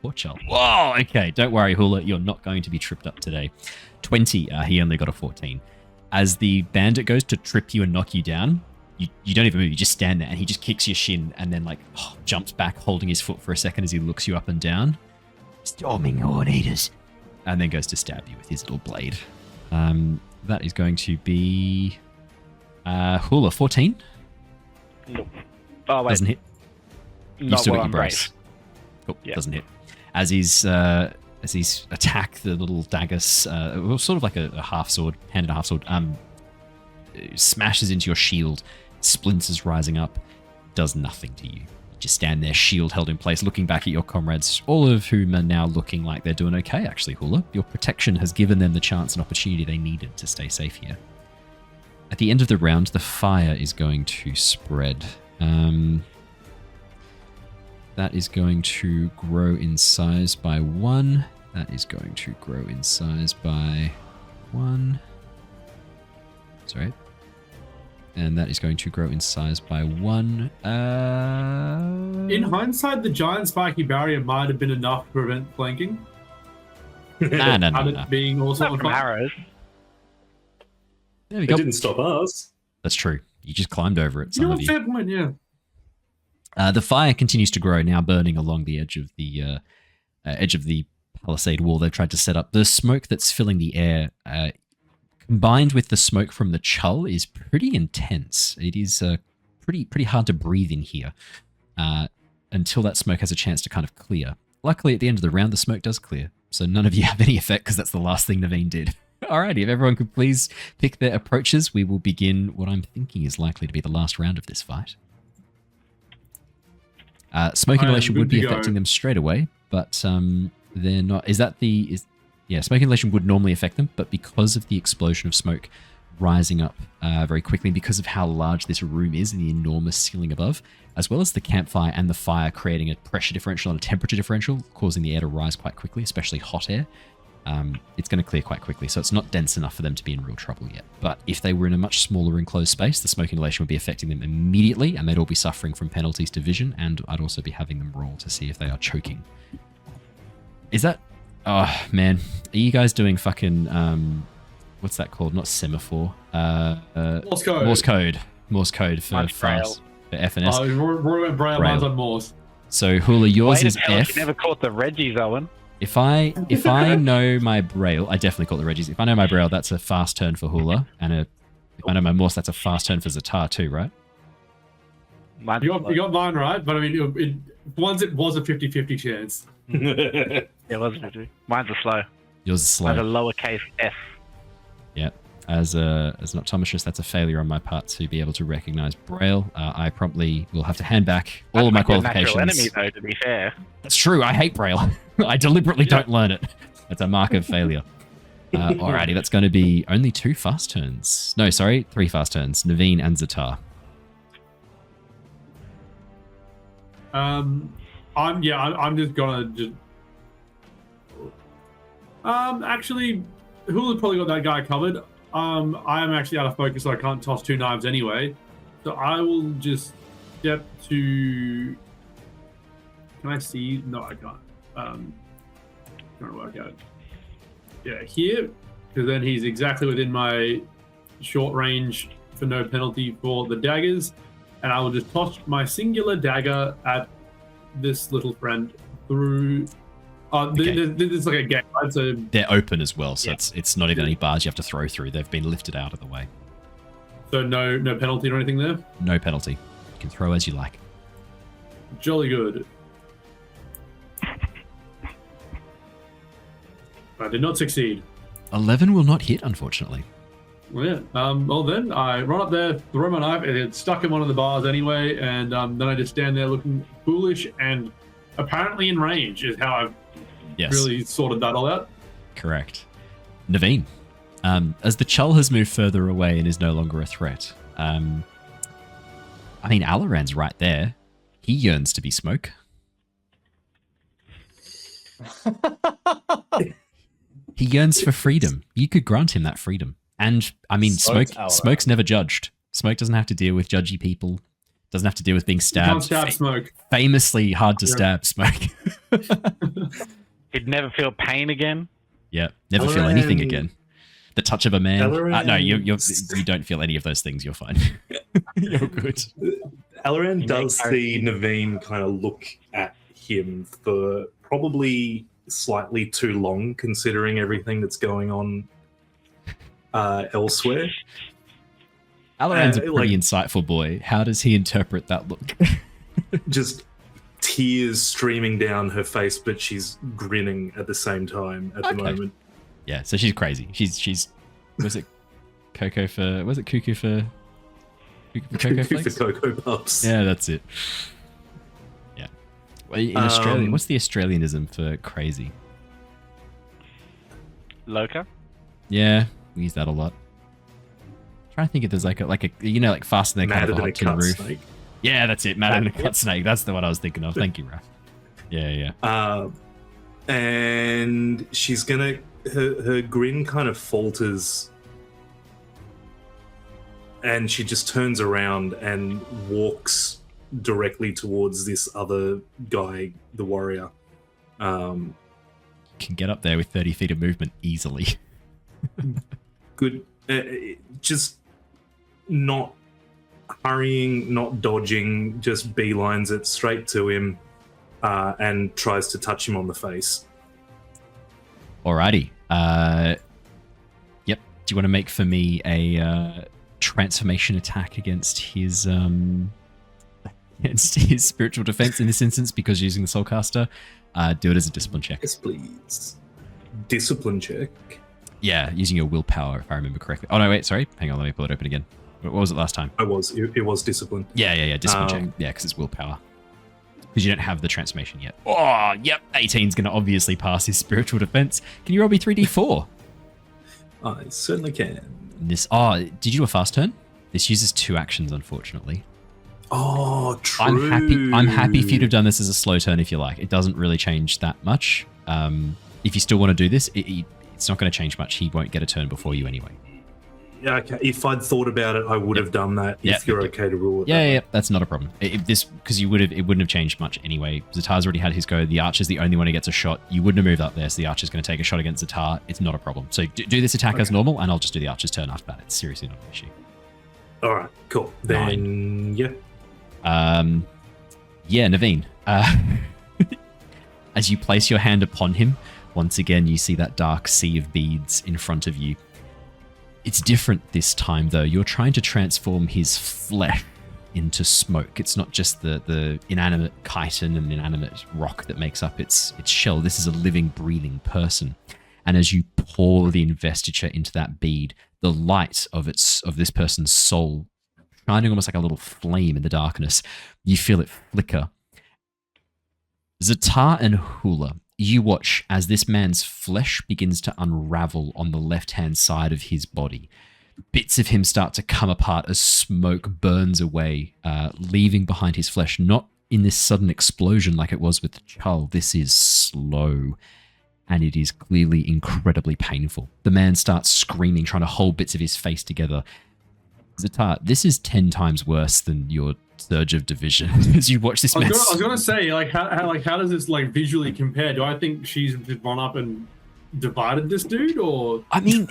Poor Chull. Whoa, okay. Don't worry, Hula. You're not going to be tripped up today. 20. He only got a 14. As the bandit goes to trip you and knock you down, you don't even move. You just stand there, and he just kicks your shin and then jumps back, holding his foot for a second as he looks you up and down. Storming Horde Eaters. And then goes to stab you with his little blade. That is going to be Hula, 14. Nope. Oh, wait. Doesn't hit. You've Not still while got I'm your brace. braced. Cool. Yeah. Doesn't hit. As he's attack, the little dagger, sort of like a half sword, handed a half sword, smashes into your shield, splinters rising up, does nothing to you. You just stand there, shield held in place, looking back at your comrades, all of whom are now looking like they're doing okay, actually, Hula. Your protection has given them the chance and opportunity they needed to stay safe here. At the end of the round, the fire is going to spread. That is going to grow in size by 1. That is going to grow in size by 1. Sorry. And that is going to grow in size by 1. In hindsight, the giant spiky barrier might have been enough to prevent flanking. No. And it being also on Not from fire. arrows. There we It go. didn't stop us. That's true. You just climbed over it, You some know of what? you. Fair point, yeah. The fire continues to grow, now burning along the edge of the palisade wall they've tried to set up. The smoke that's filling the air, combined with the smoke from the Chull, is pretty intense. It is pretty hard to breathe in here until that smoke has a chance to kind of clear. Luckily, at the end of the round, the smoke does clear, so none of you have any effect because that's the last thing Neivien did. Alrighty, if everyone could please pick their approaches, we will begin what I'm thinking is likely to be the last round of this fight. Smoke inhalation would be affecting them straight away, but they're not. Smoke inhalation would normally affect them, but because of the explosion of smoke rising up very quickly, because of how large this room is and the enormous ceiling above, as well as the campfire and the fire creating a pressure differential and a temperature differential, causing the air to rise quite quickly, especially hot air, it's going to clear quite quickly, so it's not dense enough for them to be in real trouble yet. But if they were in a much smaller enclosed space, the smoke inhalation would be affecting them immediately, and they'd all be suffering from penalties to vision, and I'd also be having them roll to see if they are choking. Is that... Oh, man. Are you guys doing fucking... what's that called? Not semaphore. Morse code. Morse code. Morse code for Mine's fast. For F and S. Rory went Braille, mine's on Morse. So, Hula, yours Wait is a minute, F. You never caught the Reggies, Owen. If I know my Braille, I definitely call it Reggie's. If I know my Braille, that's a fast turn for Hula, and if I know my Morse, that's a fast turn for Ztar too, right? Mine's You got mine right, but I mean, once it was a 50-50 chance. It was 50. Mine's a slow. Yours is Mine's a slow. lowercase f. Yeah. As an optometrist, that's a failure on my part to be able to recognize Braille. I promptly will have to hand back all of my qualifications. Natural enemy, though, to be fair. That's true. I hate Braille. I deliberately don't learn it. That's a mark of failure. Alrighty, that's going to be only 2 fast turns. No, sorry, 3 fast turns. Neivien and Ztar. I'm just gonna Actually, Hula probably got that guy covered. I am actually out of focus, so I can't toss 2 knives anyway. So I will just step to. Can I see? No, I can't. Trying to work out. Yeah, here, because then he's exactly within my short range for no penalty for the daggers, and I will just toss my singular dagger at this little friend through. Okay. This is like a gate, right? So They're open as well, so Yeah. it's not even any bars you have to throw through. They've been lifted out of the way. so no penalty or anything there. No penalty. You can throw as you like. Jolly good. I did not succeed. 11 will not hit, unfortunately. Well, yeah. Well, then I run up there, throw my knife, and it's stuck in one of the bars anyway, and then I just stand there looking foolish and apparently in range is how I've Yes. really sorted that all out. Correct. Neivien, as the Chull has moved further away and is no longer a threat, I mean, Alaran's right there. He yearns to be Smoke. He yearns for freedom. You could grant him that freedom. And, I mean, Smoke's Alaran. Smoke's never judged. Smoke doesn't have to deal with judgy people. Doesn't have to deal with being You can't stabbed. stab Smoke. Famously hard to Yeah. stab, Smoke. He'd never feel pain again. Yeah, never feel anything Alaran- again. The touch of a man. Alaran- No, you don't feel any of those things. You're fine. You're good. Alaran He does makes see Neivien kind of look at him for probably slightly too long, considering everything that's going on elsewhere. Alaran's a pretty like- insightful boy. How does he interpret that look? Just tears streaming down her face, but she's grinning at the same time at the Okay. moment. Yeah, so she's crazy. She's was it Coco for was it Cuckoo for Cocoa For Flakes? Cocoa Puffs. Yeah, that's it. Yeah. Well, in Australia, what's the Australianism for crazy? Loca? Yeah, we use that a lot. trying to think if there's like a you know, like faster than kind Madder of a than a hot tin cut roof. snake. Yeah, that's it. Madder than a cut snake. That's the one I was thinking of. Thank you, Raph. Yeah. And she's gonna her grin kind of falters, and she just turns around and walks directly towards this other guy, the warrior. Can get up there with 30 feet of movement easily. Good, just not hurrying, not dodging, just beelines it straight to him, and tries to touch him on the face. Alrighty. Yep. Do you want to make for me a transformation attack against his spiritual defense in this instance because you're using the Soulcaster? Do it as a discipline check. Yes, please. Discipline check. Yeah, using your willpower, if I remember correctly. Oh no, wait, sorry. Hang on, let me pull it open again. What was it last time? It was discipline. Yeah. Discipline check. Yeah, because it's willpower. Because you don't have the transformation yet. Oh, yep. 18's going to obviously pass his spiritual defense. Can you roll me 3d4? I certainly can. This. Oh, did you do a fast turn? This uses 2 actions, unfortunately. Oh, true. I'm happy for you to have done this as a slow turn if you like. It doesn't really change that much. If you still want to do this, it's not going to change much. He won't get a turn before you anyway. Yeah, okay. If I'd thought about it, I would have done that. Yep. If you're okay to rule it. Yeah, that's not a problem. Because it wouldn't have changed much anyway. Ztar's already had his go. The Archer's the only one who gets a shot. You wouldn't have moved up there, so the Archer's going to take a shot against Ztar. It's not a problem. So do this attack as normal, and I'll just do the Archer's turn after that. It's seriously not an issue. All right, cool. Then, yeah. Neivien. As you place your hand upon him, once again you see that dark sea of beads in front of you. It's different this time, though. You're trying to transform his flesh into smoke. It's not just the inanimate chitin and inanimate rock that makes up its shell. This is a living, breathing person. And as you pour the investiture into that bead, the light of this person's soul, shining almost like a little flame in the darkness, you feel it flicker. Ztar and Hula, you watch as this man's flesh begins to unravel on the left-hand side of his body. Bits of him start to come apart as smoke burns away, leaving behind his flesh, not in this sudden explosion like it was with the Chull. This is slow. and it is clearly incredibly painful. The man starts screaming, trying to hold bits of his face together. Ztar, this is 10 times worse than your surge of division as you watch this man. I was gonna say, how does this visually compare? Do I think she's just gone up and divided this dude, or? I mean,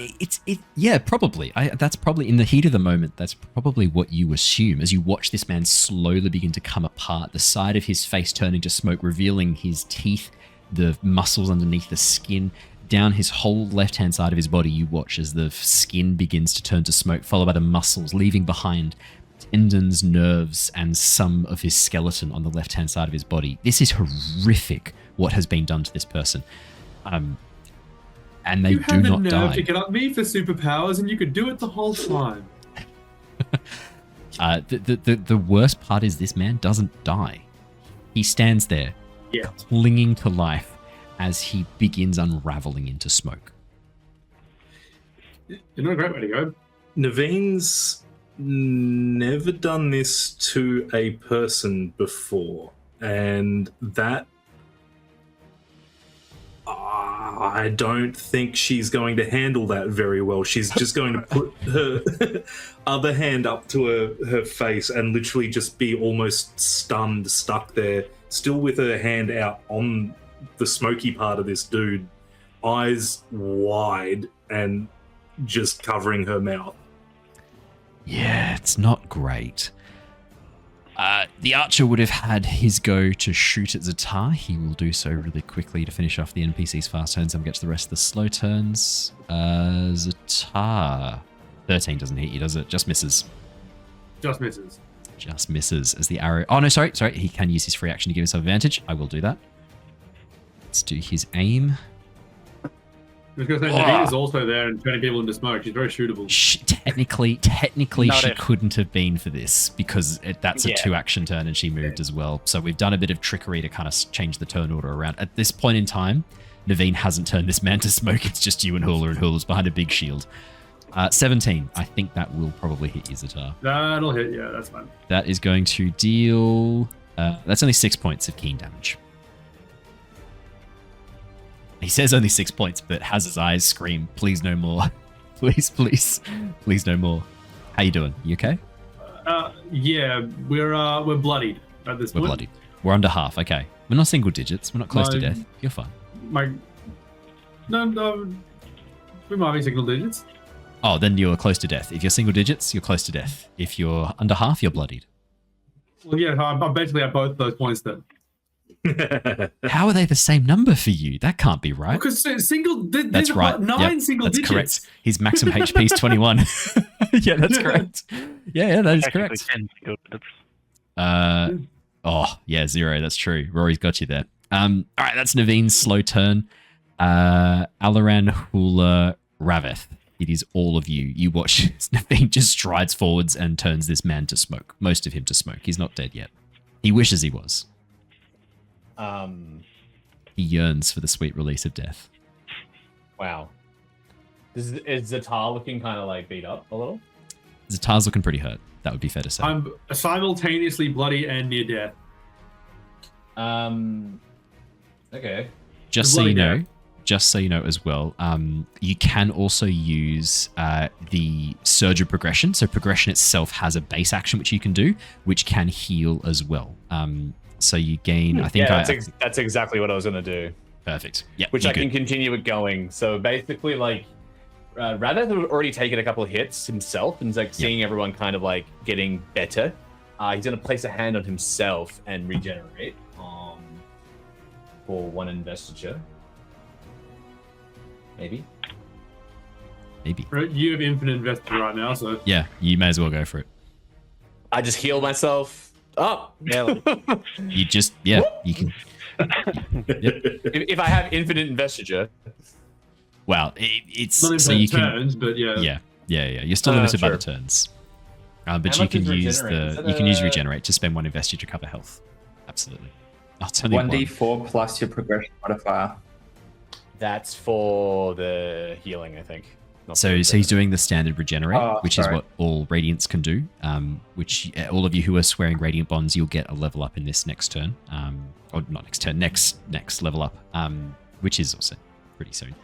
yeah, probably. That's probably in the heat of the moment. That's probably what you assume as you watch this man slowly begin to come apart. The side of his face turning to smoke, revealing his teeth, the muscles underneath the skin. Down his whole left-hand side of his body, you watch as the skin begins to turn to smoke, followed by the muscles, leaving behind tendons, nerves, and some of his skeleton on the left-hand side of his body. This is horrific, what has been done to this person. And they you do not die. You had the nerve to get up me for superpowers, and you could do it the whole time. The worst part is this man doesn't die. He stands there, clinging to life, as he begins unraveling into smoke. You're not a great way to go. Naveen's never done this to a person before, and that I don't think she's going to handle that very well. She's just going to put her other hand up to her face and literally just be almost stunned, stuck there, still with her hand out on the smoky part of this dude, eyes wide and just covering her mouth. Yeah, it's not great. The archer would have had his go to shoot at Ztar. He will do so really quickly to finish off the NPC's fast turns and get to the rest of the slow turns. Ztar. 13 doesn't hit you, does it? Just misses. Just misses. Just misses as the arrow... Oh, no, sorry. He can use his free action to give himself advantage. I will do that. Let's do his aim. I was going to say, Naveen is also there and turning people into smoke. She's very shootable. Technically, she couldn't have been for this because that's a 2-action turn and she moved as well. So we've done a bit of trickery to kind of change the turn order around. At this point in time, Naveen hasn't turned this man to smoke. It's just you and Hula's behind a big shield. 17. I think that will probably hit you, Ztar. That'll hit, yeah, that's fine. That is going to deal... that's only 6 points of keen damage. He says only 6 points, but has his eyes scream, please no more. Please no more. How you doing? You okay? Yeah, we're bloodied at this point. We're bloodied. We're under half, okay. We're not single digits. We're not close to death. You're fine. No, we might be single digits. Oh, then you're close to death. If you're single digits, you're close to death. If you're under half, you're bloodied. Well, yeah, I'm basically at both those points then. How are they the same number for you? That can't be right. Because that's right. Nine single digits. That's correct. His maximum HP is 21. Yeah, that's correct. Yeah, that is correct. 0. That's true. Rory's got you there. All right, that's Naveen's slow turn. Alaran, Hula, Rav-eth. It is all of you. You watch Naveen just strides forwards and turns this man to smoke. Most of him to smoke. He's not dead yet. He wishes he was. He yearns for the sweet release of death. Wow. Is Ztar looking kind of beat up a little? Ztar's looking pretty hurt. That would be fair to say. I'm simultaneously bloody and near death. Okay. Just so you know as well, you can also use the Surge of Progression. So progression itself has a base action which you can do, which can heal as well. So you gain, I think... that's exactly what I was going to do. Perfect. Yeah. Which I can continue it going. So basically, Rav-eth had already taken a couple of hits himself and seeing everyone kind of getting better. He's going to place a hand on himself and regenerate for 1 investiture. Maybe. You have infinite investiture right now, so... Yeah, you may as well go for it. I just heal myself up. Yeah. You can... If I have infinite investiture... Well, it's... Not so you turns, can... but yeah. Yeah. You're still limited by the turns. But you can use regenerate to spend 1 investiture to cover health. Absolutely. Oh, it's only 1d4 plus your progression modifier. That's for the healing, I think. So he's doing the standard regenerate, which is what all Radiants can do. Which all of you who are swearing Radiant Bonds, you'll get a level up in this next turn. Or not next turn, next level up. Which is also pretty soon.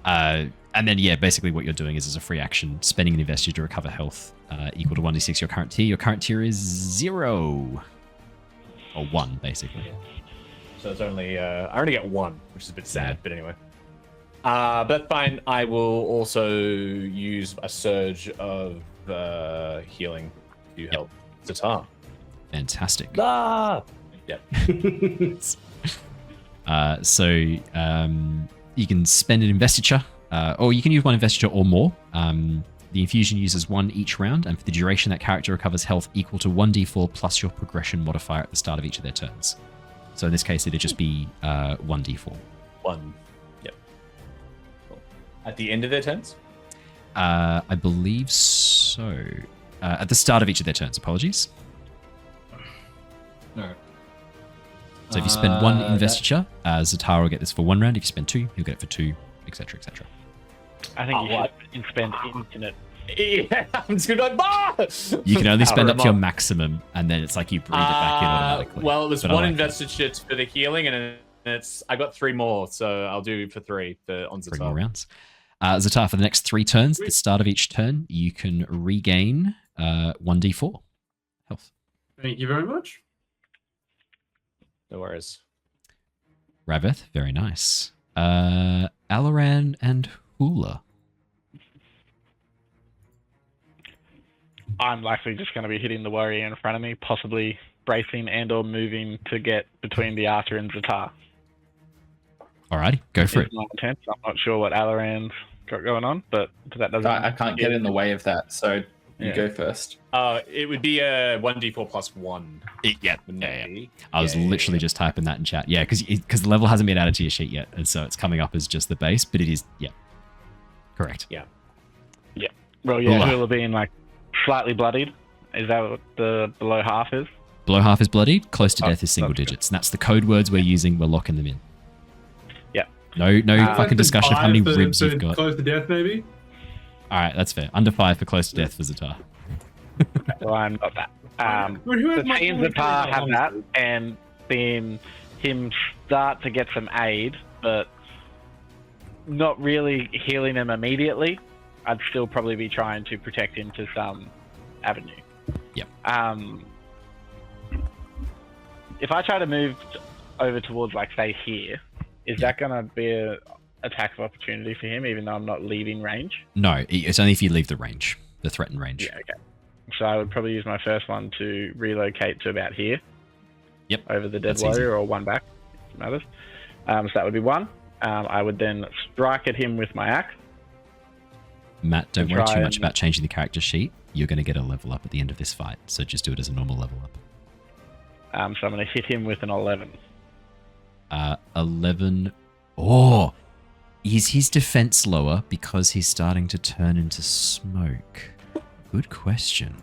And then, yeah, basically what you're doing is as a free action, spending an investor to recover health equal to 1d6 your current tier. Your current tier is 0. Or 1, basically. So it's only, I only get 1, which is a bit sad, but anyway. But that's fine. I will also use a surge of healing to help Ztar. Fantastic. Yep. So you can spend an investiture, or you can use 1 investiture or more. The infusion uses 1 each round, and for the duration, that character recovers health equal to 1d4 plus your progression modifier at the start of each of their turns. So in this case, it'd just be 1d4. 1. Yep. Cool. At the end of their turns? I believe so. At the start of each of their turns, apologies. No. So if you spend 1 investiture, Ztar will get this for 1 round. If you spend 2, he'll get it for 2, etc., etc. I think you should spend infinite. Yeah, I'm just gonna go. You can only spend up to your maximum, and then it's like you breathe it back in automatically. Well, there's But I 1 like investiture for the healing, and I got 3 more, so I'll do for 3 on Ztar. 3 more rounds. Ztar, for the next 3 turns, at the start of each turn, you can regain 1d4 health. Thank you very much. No worries. Rav-eth, very nice. Alaran and Hula. I'm likely just going to be hitting the warrior in front of me, possibly bracing and or moving to get between the Arthur and Ztar. Alrighty, go for it. My intent. I'm not sure what Alaran's got going on, but that doesn't. I can't get in the way of that, so you go first. It would be a 1d4 plus 1. Yeah. I was literally just typing that in chat. Yeah, because the level hasn't been added to your sheet yet, and so it's coming up as just the base, but it is, correct. Yeah. Well, Hula being like slightly bloodied. Is that what the below half is? Below half is bloodied, close to death is single digits. And that's the code words we're using. We're locking them in. Yeah. No fucking discussion of how many ribs you've got. Close to death, maybe? Alright, that's fair. Under 5 for close to death for Ztar. Well, I'm not that. The seeing Ztar have that and seeing him start to get some aid, but not really healing him immediately, I'd still probably be trying to protect him to some avenue. Yep. If I try to move over towards, like, say, here, is that going to be an attack of opportunity for him, even though I'm not leaving range? No, it's only if you leave the range, the threatened range. Yeah, okay. So I would probably use my first one to relocate to about here. Yep. Over the dead That's warrior, easy. or 1 back, if it matters. So that would be 1. I would then strike at him with my axe. Matt, don't And worry try too much and- about changing the character sheet. You're going to get a level up at the end of this fight, so just do it as a normal level up. So I'm going to hit him with an 11. 11. Oh, is his defense lower because he's starting to turn into smoke? Good question.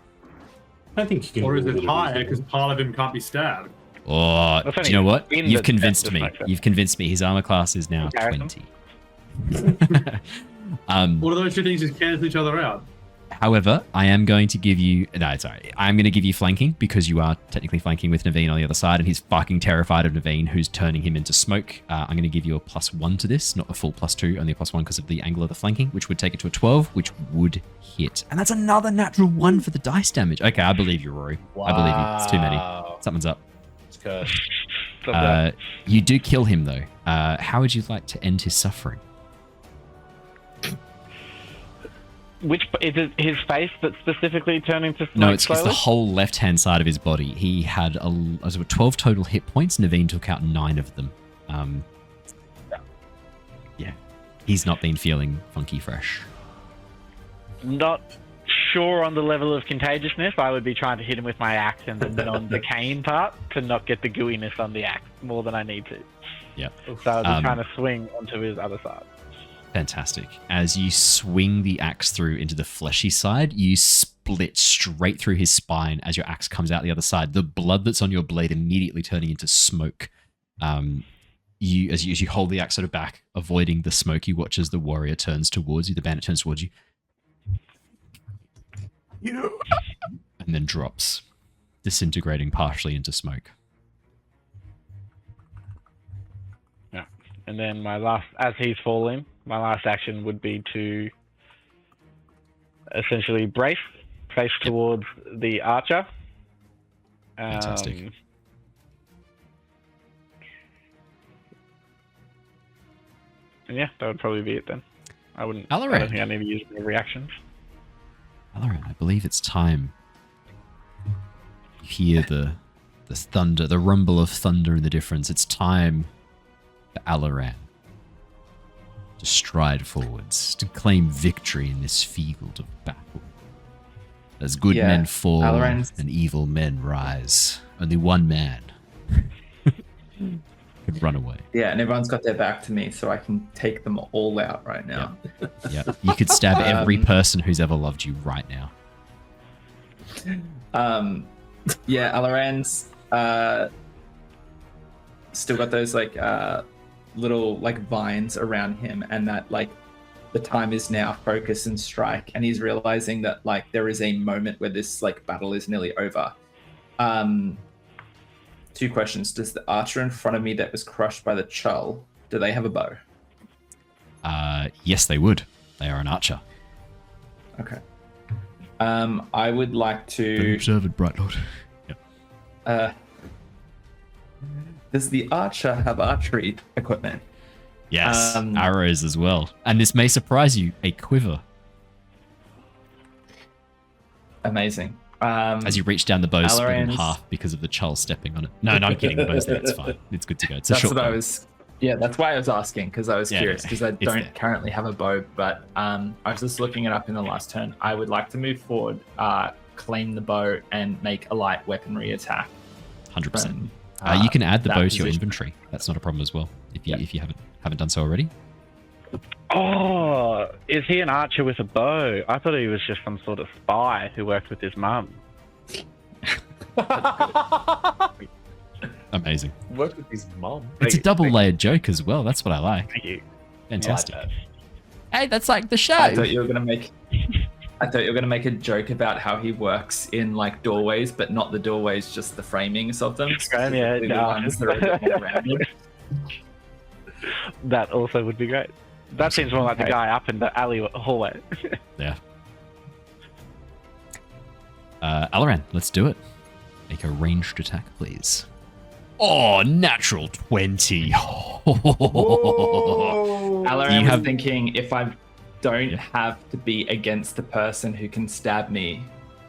I think you can. Or is rule it it higher easily. because part of him can't be stabbed? Oh, That's do only you know what? in You've the convinced depth me. of smoke. You've convinced me. His armor class is now Comparison? 20. What are those two things just cancel each other out? However, I am going to give you... No, sorry. I'm going to give you flanking because you are technically flanking with Neivien on the other side, and he's fucking terrified of Neivien, who's turning him into smoke. I'm going to give you a +1 to this, not a full +2, only a +1 because of the angle of the flanking, which would take it to a 12, which would hit. And that's another natural 1 for the dice damage. Okay, I believe you, Rory. I believe you. It's too many. Something's up. It's cursed. You do kill him, though. How would you like to end his suffering? Which is it his face that's specifically turning to smoke? No, it's the slowly? whole left-hand side of his body. He had 12 total hit points. Neivien took out 9 of them. Yeah. He's not been feeling funky fresh. Not sure on the level of contagiousness. I would be trying to hit him with my axe and the non-decaying part to not get the gooiness on the axe more than I need to. Yep. So I'd be trying to swing onto his other side. Fantastic. As you swing the axe through into the fleshy side, you split straight through his spine as your axe comes out the other side. The blood that's on your blade immediately turning into smoke. As you hold the axe sort of back, avoiding the smoke, you watch as the warrior turns towards you, the bandit turns towards you. And then drops, disintegrating partially into smoke. And then my last, as he's falling, my last action would be to essentially brace, face towards the archer. Fantastic. And yeah, that would probably be it then. I don't Alaran. think I need to use any reactions. Alaran, I believe it's time. You hear the thunder, the rumble of thunder in the difference. It's time for Alaran to stride forwards, to claim victory in this field of battle. As good men fall Alaran's- and evil men rise, only one man can run away. Yeah, and everyone's got their back to me, so I can take them all out right now. Yeah, you could stab every person who's ever loved you right now. Yeah, Alaran's still got those like little like vines around him, and that like the time is now, focus and strike, and he's realizing that like there is a moment where this like battle is nearly over. 2 questions. Does the archer in front of me that was crushed by the chull, do they have a bow? Yes, they would. They are an archer. Okay. I would like to Observant, Bright Lord. Yep. does the archer have archery equipment? Yes, arrows as well. And this may surprise you, a quiver. Amazing. As you reach down, the bow split in Alaran's- half because of the chull stepping on it. No, I'm kidding. The bow's there. It's fine. It's good to go. It's a That's short what I bow. was. Yeah, that's why I was asking, because I was Yeah, curious, because I it's don't there. currently have a bow, but I was just looking it up in the last turn. I would like to move forward, claim the bow, and make a light weaponry attack. 100%. from, You can add the that bow to your position. inventory. That's not a problem as well. If you haven't done so already. Oh, is he an archer with a bow? I thought he was just some sort of spy who worked with his mum. Amazing. Worked with his mom. It's a double-layered joke as well. That's what I like. Thank you. Fantastic. I like Hey, that's like the show. I thought you were gonna make. I thought you were gonna make a joke about how he works in like doorways, but not the doorways, just the framings of them. Yeah, specifically the no. ones that are a bit more rounded. that also would be great. That seems more like the Okay. guy up in the alley hallway. Yeah. Alaran, let's do it. Make a ranged attack, please. Oh, natural 20. Alaran You was have- thinking, if I don't Yeah. have to be against the person who can stab me,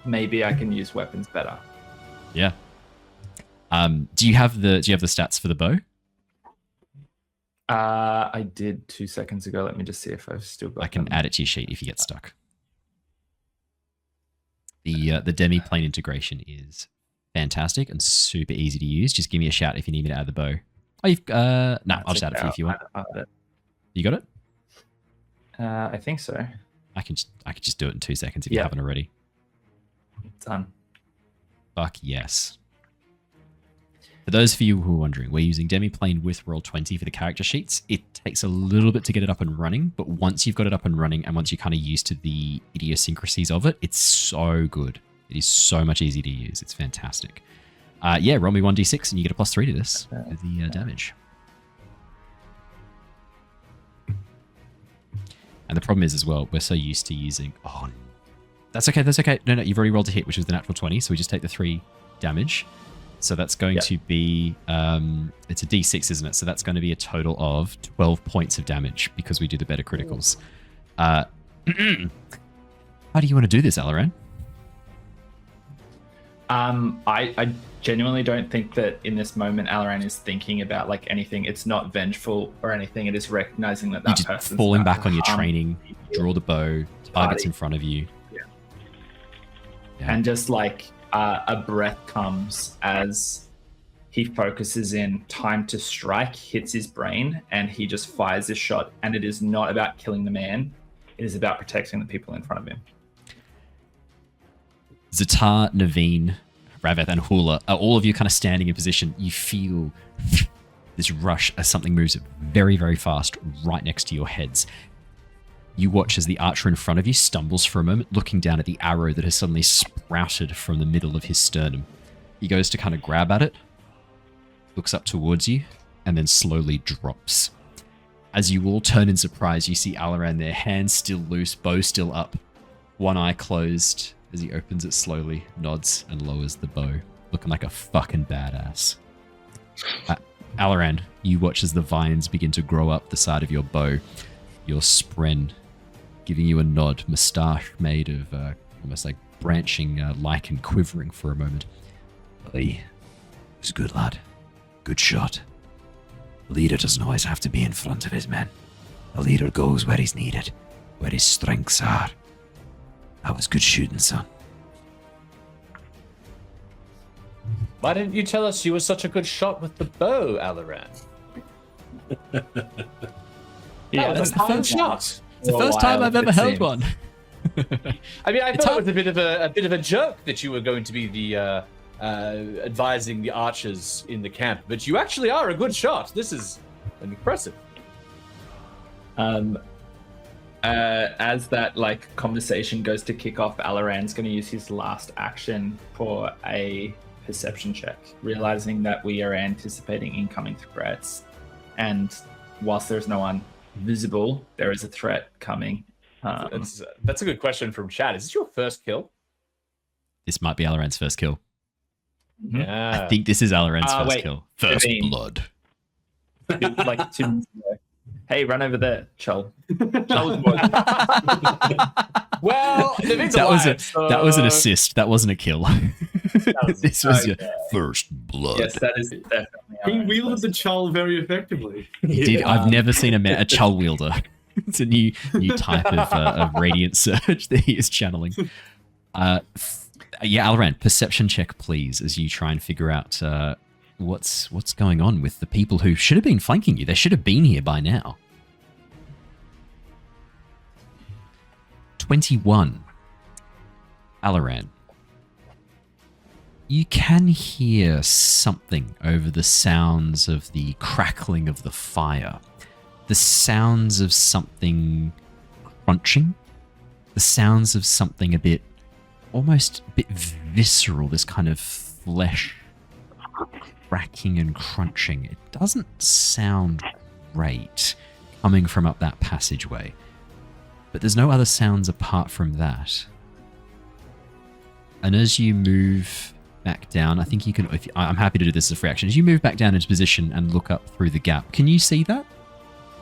maybe I can use weapons better. Yeah. Do you have the stats for the bow? I did 2 seconds ago. Let me just see if I've still got I can them. add it to your sheet if you get stuck. The demi-plane integration is fantastic and super easy to use. Just give me a shout if you need me to add the bow. Oh, you've no, I'll just add it for you if you want. You got it? I think so. I can just do it in 2 seconds if you Yeah. haven't already. Done. Fuck yes. For those of you who are wondering, we're using demi-plane with Roll20 for the character sheets. It takes a little bit to get it up and running, but once you've got it up and running and once you're kind of used to the idiosyncrasies of it, it's so good. It is so much easier to use. It's fantastic. Yeah, roll me 1d6 and you get a +3 to this for the damage. And the problem is as well, we're so used to using... Oh, that's okay, that's okay. No, you've already rolled a hit, which was the natural 20, so we just take the 3 damage. So that's going to be... it's a d6, isn't it? So that's going to be a total of 12 points of damage because we do the better criticals. How do you want to do this, Alaran? I genuinely don't think that in this moment Alaran is thinking about like anything. It's not vengeful or anything. It is recognizing that You're that just person's falling about back to on your harm training, draw the bow, targets in front of you. Yeah. Yeah. And just like a breath comes as he focuses in, time to strike hits his brain, and he just fires this shot. And it is not about killing the man. It is about protecting the people in front of him. Ztar, Neivien, Rav-eth, and Hula are all of you kind of standing in position. You feel this rush as something moves very, very fast right next to your heads. You watch as the archer in front of you stumbles for a moment, looking down at the arrow that has suddenly sprouted from the middle of his sternum. He goes to kind of grab at it, looks up towards you, and then slowly drops. As you all turn in surprise, you see Alaran there, hands still loose, bow still up, one eye closed as he opens it slowly, nods, and lowers the bow, looking like a fucking badass. Alaran, you watch as the vines begin to grow up the side of your bow, your spren giving you a nod, moustache made of almost like branching lichen quivering for a moment. Aye, it was good, lad. Good shot. A leader doesn't always have to be in front of his men. A leader goes where he's needed, where his strengths are. That was good shooting, son. Why didn't you tell us you were such a good shot with the bow, Alaran? Yeah, that's the first shot. It's the first time I've ever held one. I mean, I thought it was a bit of a joke that you were going to be the advising the archers in the camp, but you actually are a good shot. This is impressive. As that like conversation goes to kick off, Alaran's going to use his last action for a perception check, realizing that we are anticipating incoming threats, and whilst there's no one visible, there is a threat coming. That's a good question from chat. Is this your first kill? This might be Alaran's first kill. Yeah. I think this is Alaran's first kill. First Neivien. blood. Like 2 minutes ago. Hey, run over there, Chul. Well, that was an assist. That wasn't a kill. This was your first blood. Yes, that is definitely. He wielded the Chul very effectively. He did. I've never seen a Chul wielder. It's a new type of radiant surge that he is channeling. Yeah, Alaran, perception check, please, as you try and figure out what's going on with the people who should have been flanking you. They should have been here by now. 21. Alaran. You can hear something over the sounds of the crackling of the fire. The sounds of something crunching. The sounds of something almost a bit visceral, this kind of flesh cracking and crunching. It doesn't sound great coming from up that passageway. But there's no other sounds apart from that. And as you move back down, I think you can... I'm happy to do this as a free action. As you move back down into position and look up through the gap, can you see that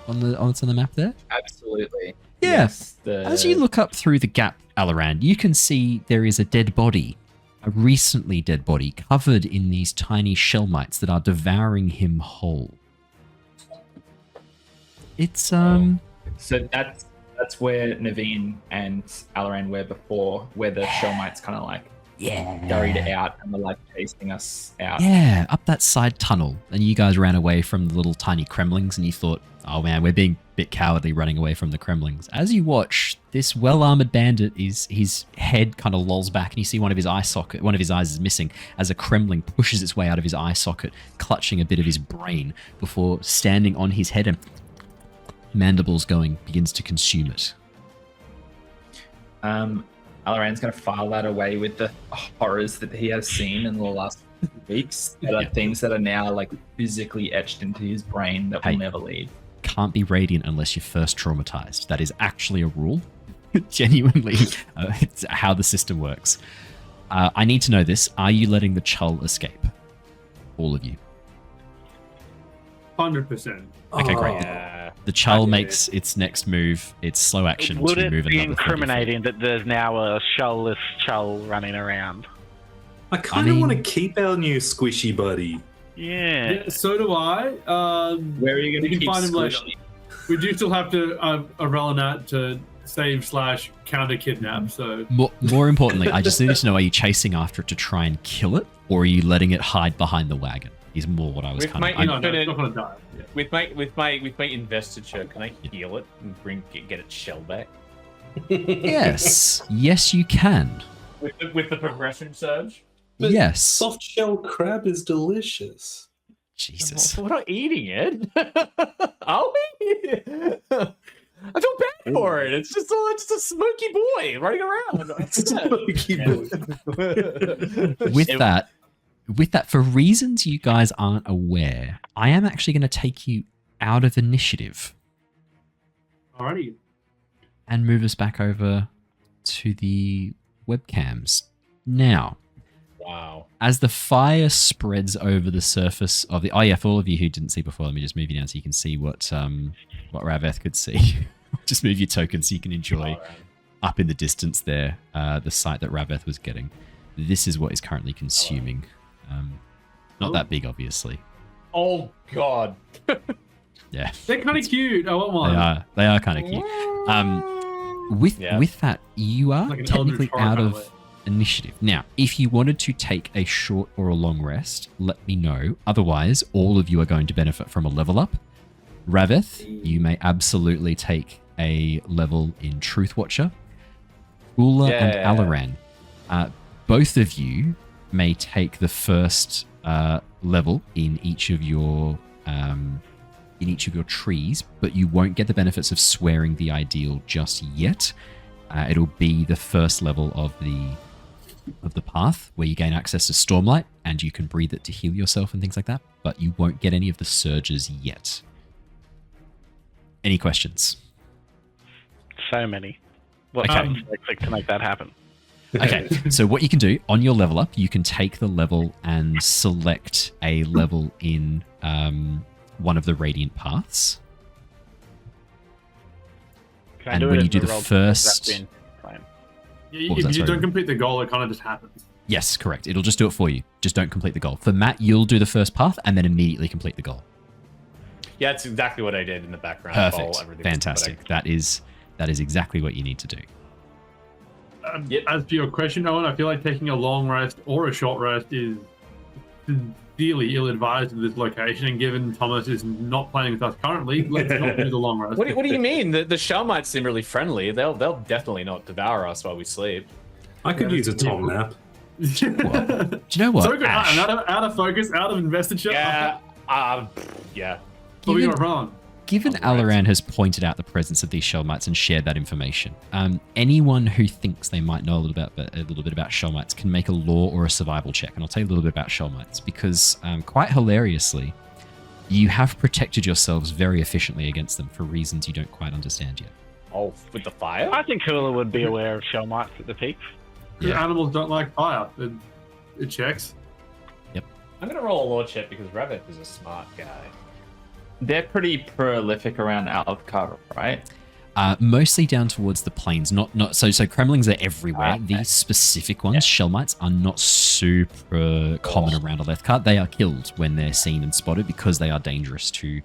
on the map there? Absolutely. Yeah. Yes, As you look up through the gap, Alaran, you can see there is a dead body, a recently dead body, covered in these tiny shell mites that are devouring him whole. It's So that's where Neivien and Alaran were before, where the shell mites kind of like scurried out and were like chasing us out. Yeah, up that side tunnel. And you guys ran away from the little tiny Kremlings and you thought, oh man, we're being a bit cowardly running away from the Kremlings. As you watch, this well-armored bandit, his head kind of lolls back and you see one of his eyes is missing as a Kremling pushes its way out of his eye socket, clutching a bit of his brain before standing on his head and mandibles going, begins to consume it. Alaran's going to file that away with the horrors that he has seen in the last weeks. That are things that are now like physically etched into his brain that will never leave. Can't be radiant unless you're first traumatized. That is actually a rule. Genuinely, it's how the system works. I need to know this. Are you letting the Chul escape? All of you. 100%. Okay, great. The Chul makes its next move. It's slow action Would to it move be another 30 feet. incriminating that there's now a shellless Chul running around? I kind of want to keep our new squishy buddy. Yeah. So do I. Where are you going to keep find him later. Squishy? We do still have to Relenat to save/counter kidnap. So More importantly, I just need to know: are you chasing after it to try and kill it, or are you letting it hide behind the wagon? Is more what I was With kind my of. no, it's not gonna die. Yeah. With my investiture, can I heal it and get its shell back? Yes, yes, you can. With the progression surge? But yes. Soft shell crab is delicious. Jesus. We're not eating it. Are we? I feel bad for it. It's just a smoky boy running around. Smoky boy. With that, for reasons you guys aren't aware, I am actually going to take you out of initiative Alrighty. And move us back over to the webcams. Now, Wow. as the fire spreads over the surface of the... Oh, yeah, for all of you who didn't see before, let me just move you down so you can see what Rav-eth could see. Just move your token so you can enjoy up in the distance there the sight that Rav-eth was getting. This is what is currently consuming. Not that big, obviously. Oh, God. Yeah. They're kind of cute. I want one. They are kind of cute. With that, you are Like an technically Eldritch Horror out kind of of way. initiative. Now, if you wanted to take a short or a long rest, let me know. Otherwise, all of you are going to benefit from a level up. Rav-eth, you may absolutely take a level in Truthwatcher. Hula and Alaran, both of you may take the first level in each of your trees, but you won't get the benefits of swearing the ideal just yet. It'll be the first level of the path where you gain access to Stormlight and you can breathe it to heal yourself and things like that, but you won't get any of the surges yet. Any questions? So many. What Okay. to make that happen? Okay, so what you can do on your level up, you can take the level and select a level in one of the Radiant Paths. Can I And do when it you as do a the roll? first- That's been fine. Yeah, What was if that, you sorry? don't complete the goal, it kind of just happens. Yes, correct. It'll just do it for you. Just don't complete the goal. For Matt, you'll do the first path and then immediately complete the goal. Yeah, that's exactly what I did in the background. Perfect. Everything. Fantastic. That is exactly what you need to do. Yep. As for your question, Owen, I feel like taking a long rest or a short rest is sincerely ill-advised at this location, and given Thomas is not playing with us currently, let's not do the long rest. What do you mean? The shell might seem really friendly. They'll definitely not devour us while we sleep. I could use a Tom nap. Do you know what? So good. Ash, Out of focus, out of investiture. Yeah. Yeah. But we given- got wrong. Given Alaran has pointed out the presence of these shell mites and shared that information, anyone who thinks they might know a little bit about shell mites can make a law or a survival check. And I'll tell you a little bit about shell mites because, quite hilariously, you have protected yourselves very efficiently against them for reasons you don't quite understand yet. Oh, with the fire? I think Hula would be aware of shell mites at the peak. Yeah. Animals don't like fire. It checks. I'm gonna roll a law check because Rav-eth is a smart guy. They're pretty prolific around Althkar, right? Mostly down towards the plains. So Kremlings are everywhere. Okay. These specific ones, shell mites, are not super common around Alethkar. They are killed when they're seen and spotted because they are dangerous to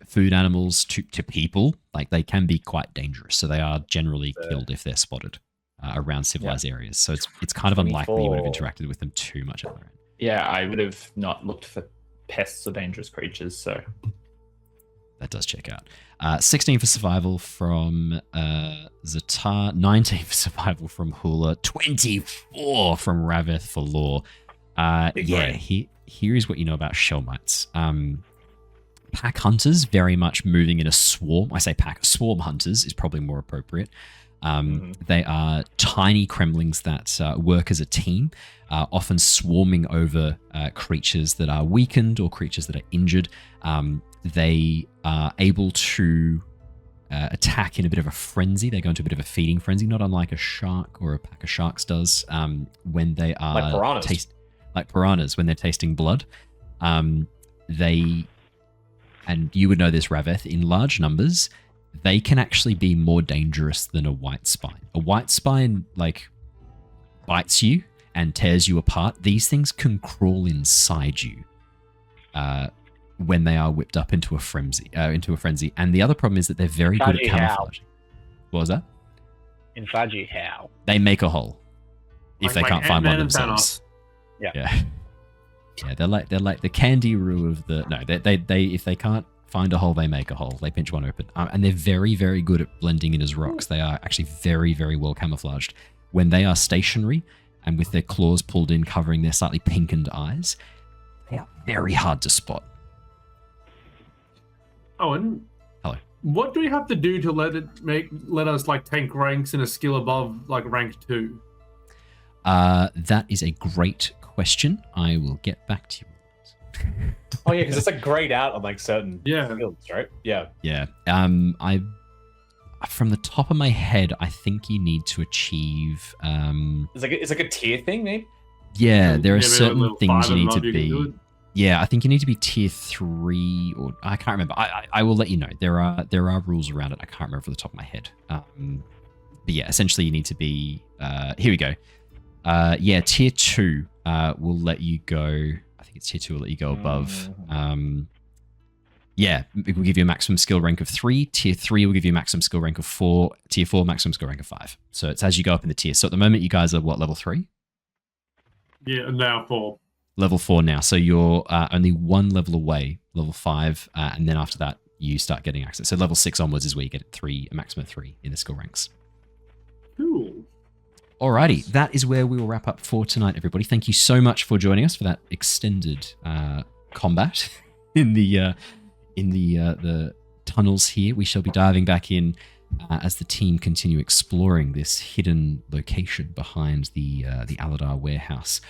food animals, to people. Like, they can be quite dangerous. So they are generally killed if they're spotted around civilized areas. So it's kind of unlikely you would have interacted with them too much other end. Yeah, I would have not looked for pests or dangerous creatures, so... That does check out. 16 for survival from Ztar, 19 for survival from Hula, 24 from Rav-eth for lore. Here is what you know about shell mites. Pack hunters, very much moving in a swarm. I say pack, swarm hunters is probably more appropriate. They are tiny Kremlings that work as a team, often swarming over creatures that are weakened or creatures that are injured. They are able to attack in a bit of a frenzy. They go into a bit of a feeding frenzy, not unlike a shark or a pack of sharks does when they are Like piranhas. like piranhas when they're tasting blood. They, and you would know this, Rav-eth, in large numbers, they can actually be more dangerous than a white spine. A white spine, like, bites you and tears you apart. These things can crawl inside you when they are whipped up into a frenzy. And the other problem is that they're very good at Inside you, how? camouflaging. What was that? Inside you, how? They make a hole if they Like can't find one Ant-Man and themselves. Yeah. Yeah, they're like the candy roux of the. No, they if they can't find a hole, they make a hole. They pinch one open, and they're very, very good at blending in as rocks. They are actually very, very well camouflaged. When they are stationary and with their claws pulled in, covering their slightly pinkened eyes, they are very hard to spot. Owen. Hello. What do we have to do to let us like take ranks in a skill above like rank 2? That is a great question. I will get back to you. Oh yeah, because it's like grayed out on like certain Yeah. fields, right? Yeah. Yeah. from the top of my head, I think you need to achieve. It's like a tier thing, maybe. Yeah, there are maybe certain level things 5 you and need to above you can do be. it. Yeah, I think you need to be tier 3, or I can't remember. I will let you know. There are rules around it. I can't remember off the top of my head. But yeah, essentially you need to be. Here we go. Yeah, tier 2 will let you go. I think it's tier 2 will let you go above. Yeah, it will give you a maximum skill rank of 3. Tier 3 will give you a maximum skill rank of 4. Tier 4, maximum skill rank of 5. So it's as you go up in the tiers. So at the moment, you guys are what, level 3? Yeah, now 4. Level 4 now. So you're only one level away, level 5. And then after that, you start getting access. So level 6 onwards is where you get a maximum of 3 in the skill ranks. Cool. Alrighty, that is where we will wrap up for tonight, everybody. Thank you so much for joining us for that extended combat in the tunnels here. We shall be diving back in as the team continue exploring this hidden location behind the Aladar warehouse.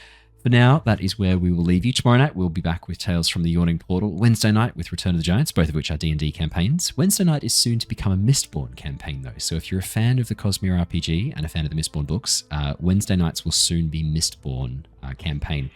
For now, that is where we will leave you. Tomorrow night, we'll be back with Tales from the Yawning Portal. Wednesday night with Return of the Giants, both of which are D&D campaigns. Wednesday night is soon to become a Mistborn campaign, though. So if you're a fan of the Cosmere RPG and a fan of the Mistborn books, Wednesday nights will soon be Mistborn campaign.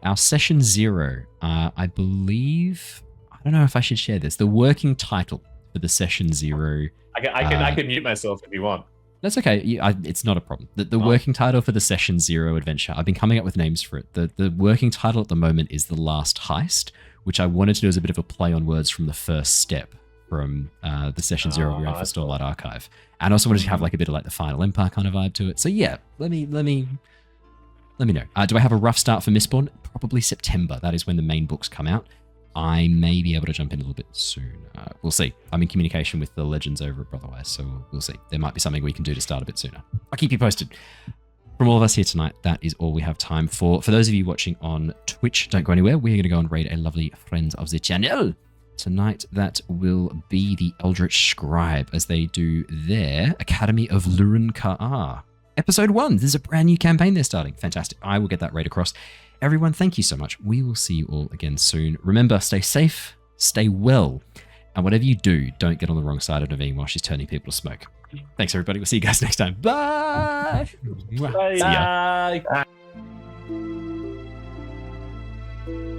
Our session 0, I believe... I don't know if I should share this. The working title for the session 0... I can mute myself if you want. That's okay. It's not a problem. The working title for the Session 0 adventure, I've been coming up with names for it. The working title at the moment is The Last Heist, which I wanted to do as a bit of a play on words from the first step from the Session 0 we ran for Stoneward Archive. And I also wanted to have like a bit of like the Final Empire kind of vibe to it. So yeah, let me know. Do I have a rough start for Mistborn? Probably September. That is when the main books come out. I may be able to jump in a little bit soon. We'll see. I'm in communication with the legends over at Brotherwise, so we'll see. There might be something we can do to start a bit sooner. I'll keep you posted. From all of us here tonight, that is all we have time for. For those of you watching on Twitch, don't go anywhere. We're going to go and raid a lovely friend of the channel. Tonight, that will be the Eldritch Scribe as they do their Academy of Lurin Ka'ar. Episode 1. This is a brand new campaign they're starting. Fantastic. I will get that raid across. Everyone, thank you so much. We will see you all again soon. Remember, stay safe, stay well, and whatever you do, don't get on the wrong side of Neivien while she's turning people to smoke. Thanks, everybody. We'll see you guys next time. Bye! Bye. See ya. Bye.